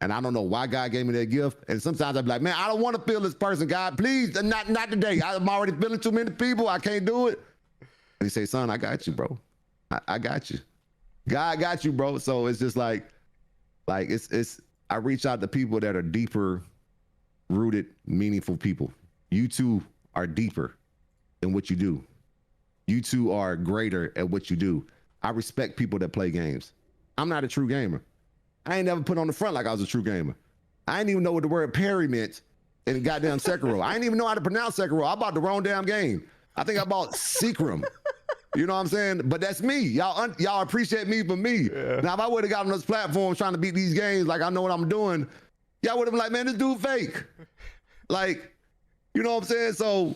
And I don't know why God gave me that gift. And sometimes I'd be like, man, I don't want to feel this person. God, please, not today. I'm already feeling too many people. I can't do it. And he say, son, I got you, bro. I got you. God got you, bro. So it's just like I reach out to people that are deeper rooted, meaningful people. You two are deeper in what you do. You two are greater at what you do. I respect people that play games. I'm not a true gamer. I ain't never put on the front like I was a true gamer. I didn't even know what the word parry meant in goddamn Sekiro. I didn't even know how to pronounce Sekiro. I bought the wrong damn game. I think I bought Seekrum. You know what I'm saying? But that's me. Y'all appreciate me for me. Yeah. Now, if I would have got on this platform trying to beat these games like I know what I'm doing, y'all would have been like, man, this dude fake. Like, you know what I'm saying? So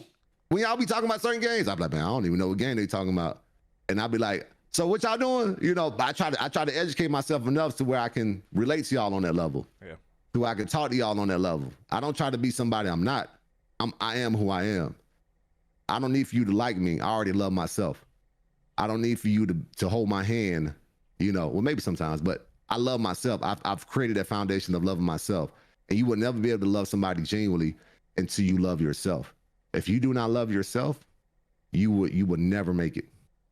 when y'all be talking about certain games, I'm like, man, I don't even know what game they talking about. And I'll be like, so what y'all doing? You know, I try to educate myself enough to where I can relate to y'all on that level. Yeah. To where I can talk to y'all on that level. I don't try to be somebody I'm not. I am who I am. I don't need for you to like me. I already love myself. I don't need for you to hold my hand, you know, well, maybe sometimes, but I love myself. I've created that foundation of loving myself. And you will never be able to love somebody genuinely until you love yourself. If you do not love yourself, you would never make it.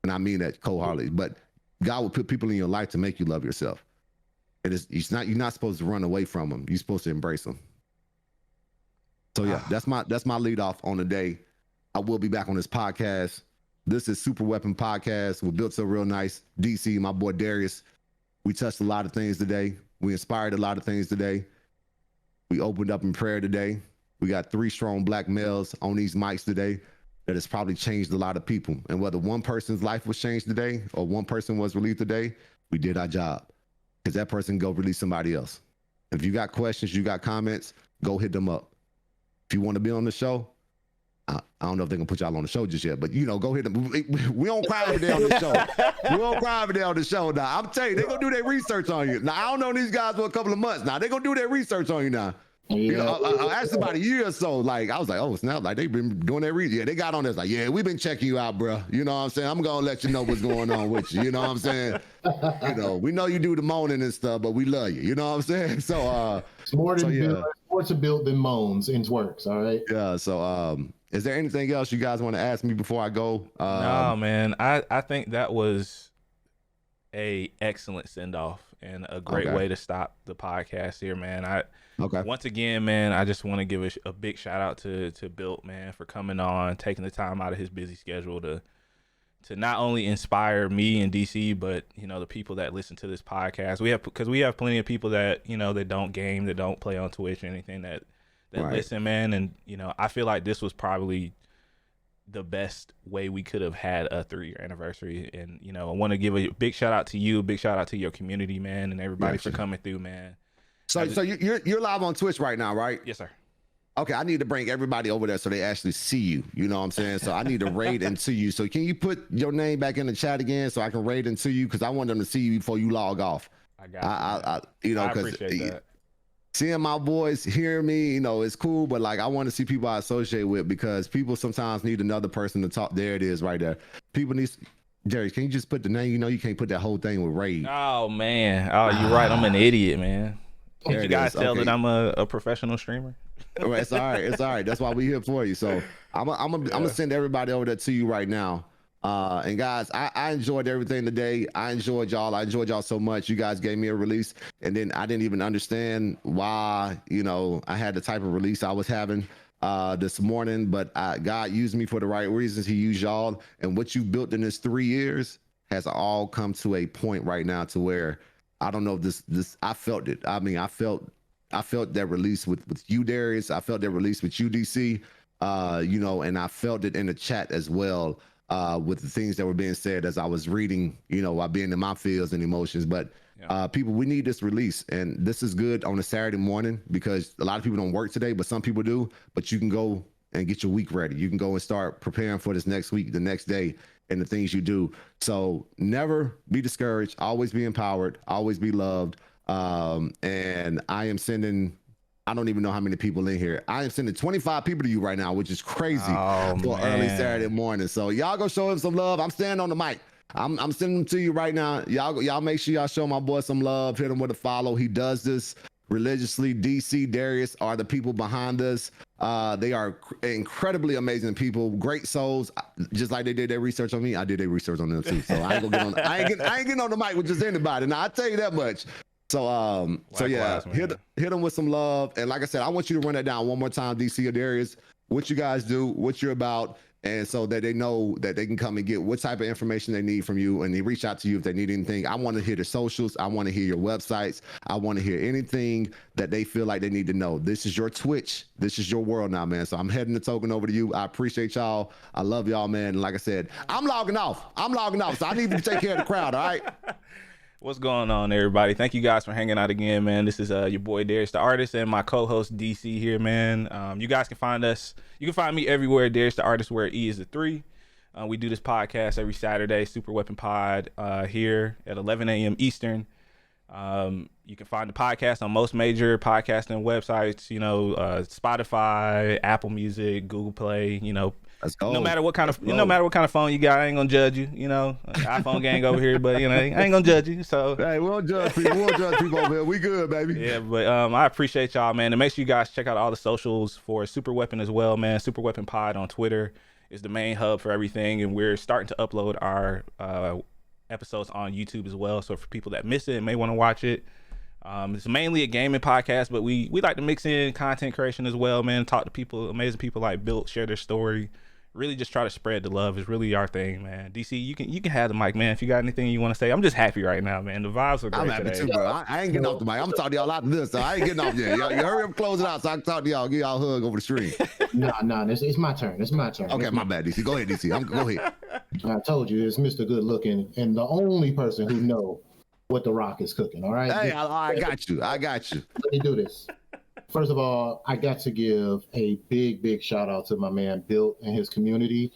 And I mean that wholeheartedly. But God will put people in your life to make you love yourself. And you're not supposed to run away from them. You're supposed to embrace them. So yeah, that's my lead off on the day. I will be back on this podcast. This is Super Weapon Podcast with Built Up Real Nice. DC, my boy Darius. We touched a lot of things today. We inspired a lot of things today. We opened up in prayer today. We got 3 strong black males on these mics today that has probably changed a lot of people. And whether one person's life was changed today or one person was relieved today, we did our job. Because that person go release somebody else. If you got questions, you got comments, go hit them up. If you want to be on the show, I don't know if they're going to put y'all on the show just yet, but, you know, go hit them. We don't cry every day on the show. We don't cry every day on the show. Now, I'm telling you, they're going to do their research on you. Now, I don't know these guys for a couple of months. Now, they're going to do their research on you now. Yeah. You know, I asked about a year or so. Like, I was like, oh, snap. Like, they've been doing their research. Yeah, they got on this. Like, yeah, we've been checking you out, bro. You know what I'm saying? I'm going to let you know what's going on with you. You know what I'm saying? You know, we know you do the moaning and stuff, but we love you. You know what I'm saying? So, it's more to build than moans and twerks. All right. Yeah. So, is there anything else you guys want to ask me before I go? No, man. I think that was a excellent send off and a great way to stop the podcast here, man. Once again, man, I just want to give a big shout out to Built, man, for coming on, taking the time out of his busy schedule to not only inspire me and DC, but, you know, the people that listen to this podcast. Because we have plenty of people that, you know, that don't game, that don't play on Twitch or anything that listen, man. And, you know, I feel like this was probably the best way we could have had a 3-year anniversary. And, you know, I want to give a big shout out to you, big shout out to your community, man, and everybody for coming through, man. So you're live on Twitch right now, right? Yes, sir. Okay, I need to bring everybody over there so they actually see you. You know what I'm saying? So I need to raid into you. So can you put your name back in the chat again so I can raid into you? Because I want them to see you before you log off. I got you. You know, I appreciate that. seeing my voice, hearing me, it's cool, but like I want to see people I associate with, because people sometimes need another person to talk. There it is right there. People need. Jerry, can you just put the name? You can't put that whole thing with Ray. Oh man, you're right. I'm an idiot, man. Did you guys tell that I'm a professional streamer? It's all right. It's all right. That's why we're here for you. So I'm gonna send everybody over there to you right now. And guys, I enjoyed everything today. I enjoyed y'all so much. You guys gave me a release, and then I didn't even understand why, I had the type of release I was having this morning, but God used me for the right reasons. He used y'all, and what you built in this 3 years has all come to a point right now to where I don't know if this I felt it. I mean, I felt that release with you, Darius. I felt that release with you, DC. And I felt it in the chat as well, with the things that were being said as I was reading, while being in my feels and emotions. But people, we need this release, and this is good on a Saturday morning because a lot of people don't work today, but some people do. But you can go and get your week ready. You can go and start preparing for this next week, the next day, and the things you do. So never be discouraged. Always be empowered. Always be loved. And I am sending, I don't even know how many people in here. I am sending 25 people to you right now, which is crazy for early Saturday morning. So y'all go show him some love. I'm standing on the mic. I'm sending them to you right now. Y'all make sure y'all show my boy some love. Hit him with a follow. He does this religiously. DC, Darius are the people behind this. They are incredibly amazing people, great souls. Just like they did their research on me, I did their research on them too. So I ain't gonna get on. I ain't getting on the mic with just anybody. Now I tell you that much. So yeah, hit them with some love. And like I said, I want you to run that down one more time, DC or Darius, what you guys do, what you're about, and so that they know that they can come and get what type of information they need from you, and they reach out to you if they need anything. I want to hear the socials. I want to hear your websites. I want to hear anything that they feel like they need to know. This is your Twitch. This is your world now, man. So I'm heading the token over to you. I appreciate y'all. I love y'all, man. And like I said, I'm logging off. So I need you to take care of the crowd, all right? What's going on, everybody? Thank you guys for hanging out again, man. This is your boy Darius the Artist and my co-host DC here, man. You guys can find us. You can find me everywhere, Darius the Artist, where E is the 3. We do this podcast every Saturday, Super Weapon Pod, here at 11 a.m. Eastern. You can find the podcast on most major podcasting websites, Spotify, Apple Music, Google Play, Let's go. No matter what kind of phone you got, I ain't gonna judge you. iPhone gang over here, but I ain't gonna judge you. So hey, we won't judge people. We won't judge people over here. We good, baby. Yeah, but I appreciate y'all, man. And make sure you guys check out all the socials for Super Weapon as well, man. Super Weapon Pod on Twitter is the main hub for everything, and we're starting to upload our episodes on YouTube as well. So for people that miss it and may want to watch it, it's mainly a gaming podcast, but we like to mix in content creation as well, man. Talk to people, amazing people like Built, share their story. Really just try to spread the love is really our thing, man. DC, you can have the mic, man. If you got anything you want to say, I'm just happy right now, man. The vibes are great. I'm happy too, bro. I ain't getting off the mic. I'm talking to y'all after this, so I ain't getting off yet. Y'all hurry up, close it out, so I can talk to y'all, give y'all a hug over the stream. No, it's my turn. It's my turn. Okay, my bad, DC. Go ahead, DC. Go ahead. I told you, it's Mr. Good Looking, and the only person who know what the Rock is cooking. All right. Hey, I got you. Let me do this. First of all, I got to give a big shout out to my man Built and his community.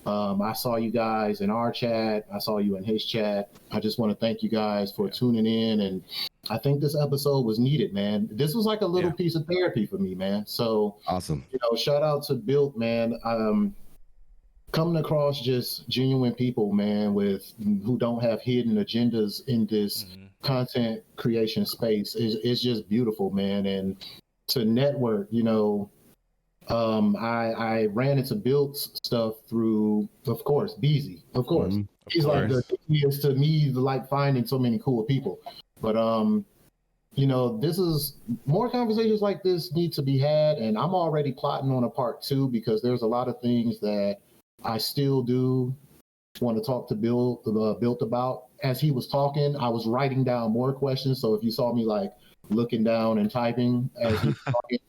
I saw you guys in our chat. I saw you in his chat. I just want to thank you guys for tuning in. And I think this episode was needed, man. This was like a little piece of therapy for me, man. So awesome. Shout out to Built, man. Coming across just genuine people, man, who don't have hidden agendas in this content creation space is just beautiful, man. And to network, I ran into Built's stuff through, of course, Beezy. Of course. He's like he is to me like finding so many cool people. But this is more conversations like this need to be had, and I'm already plotting on a part 2 because there's a lot of things that I still do want to talk to Built about. As he was talking, I was writing down more questions. So if you saw me like looking down and typing as he was talking,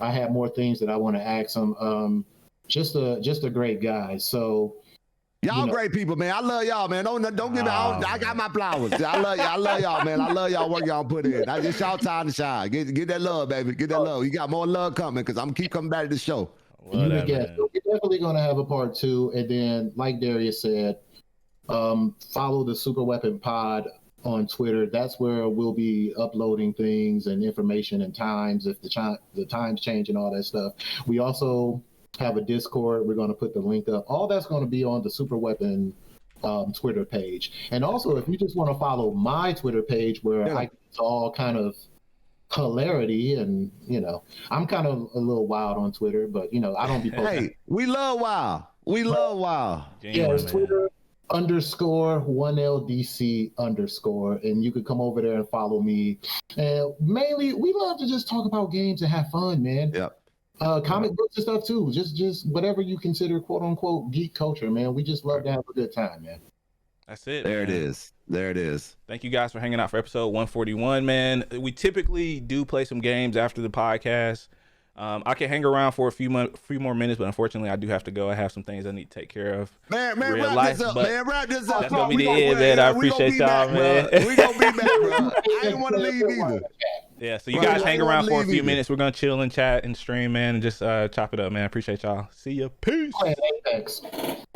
I had more things that I want to ask him. Just a great guy. So y'all great people, man. I love y'all, man. Don't get me. I got my flowers. I love y'all, man. I love y'all work y'all put in. I just y'all time to shine. Get that love, baby. Get that love. You got more love coming because I'm keep coming back to the show. We're definitely going to have a part 2, and then like Darius said, follow the Super Weapon Pod on Twitter. That's where we'll be uploading things and information and times if the times change and all that stuff. We also have a Discord. We're going to put the link up. All that's going to be on the Super Weapon Twitter page. And also, if you just want to follow my Twitter page, where I get all kind of hilarity, and I'm kind of a little wild on Twitter, but I don't be posting. Hey, we love wild. We love wild. Yeah, it's Twitter _1LDC_, and you could come over there and follow me. And mainly, we love to just talk about games and have fun, man. Yep. Comic books and stuff too. Just whatever you consider quote unquote geek culture, man. We just love to have a good time, man. That's it. There man. it is. There it is. Thank you guys for hanging out for episode 141, man. We typically do play some games after the podcast. I can hang around for a few more minutes, but unfortunately, I do have to go. I have some things I need to take care of. Man, real wrap life, this up, man. Wrap this up. That's gonna be the end, man. I appreciate y'all, man. We gonna be back, bro. I didn't want to leave either. Yeah, so you guys hang around for a few minutes. We're gonna chill and chat and stream, man, and just chop it up, man. Appreciate y'all. See ya. Peace. Thanks.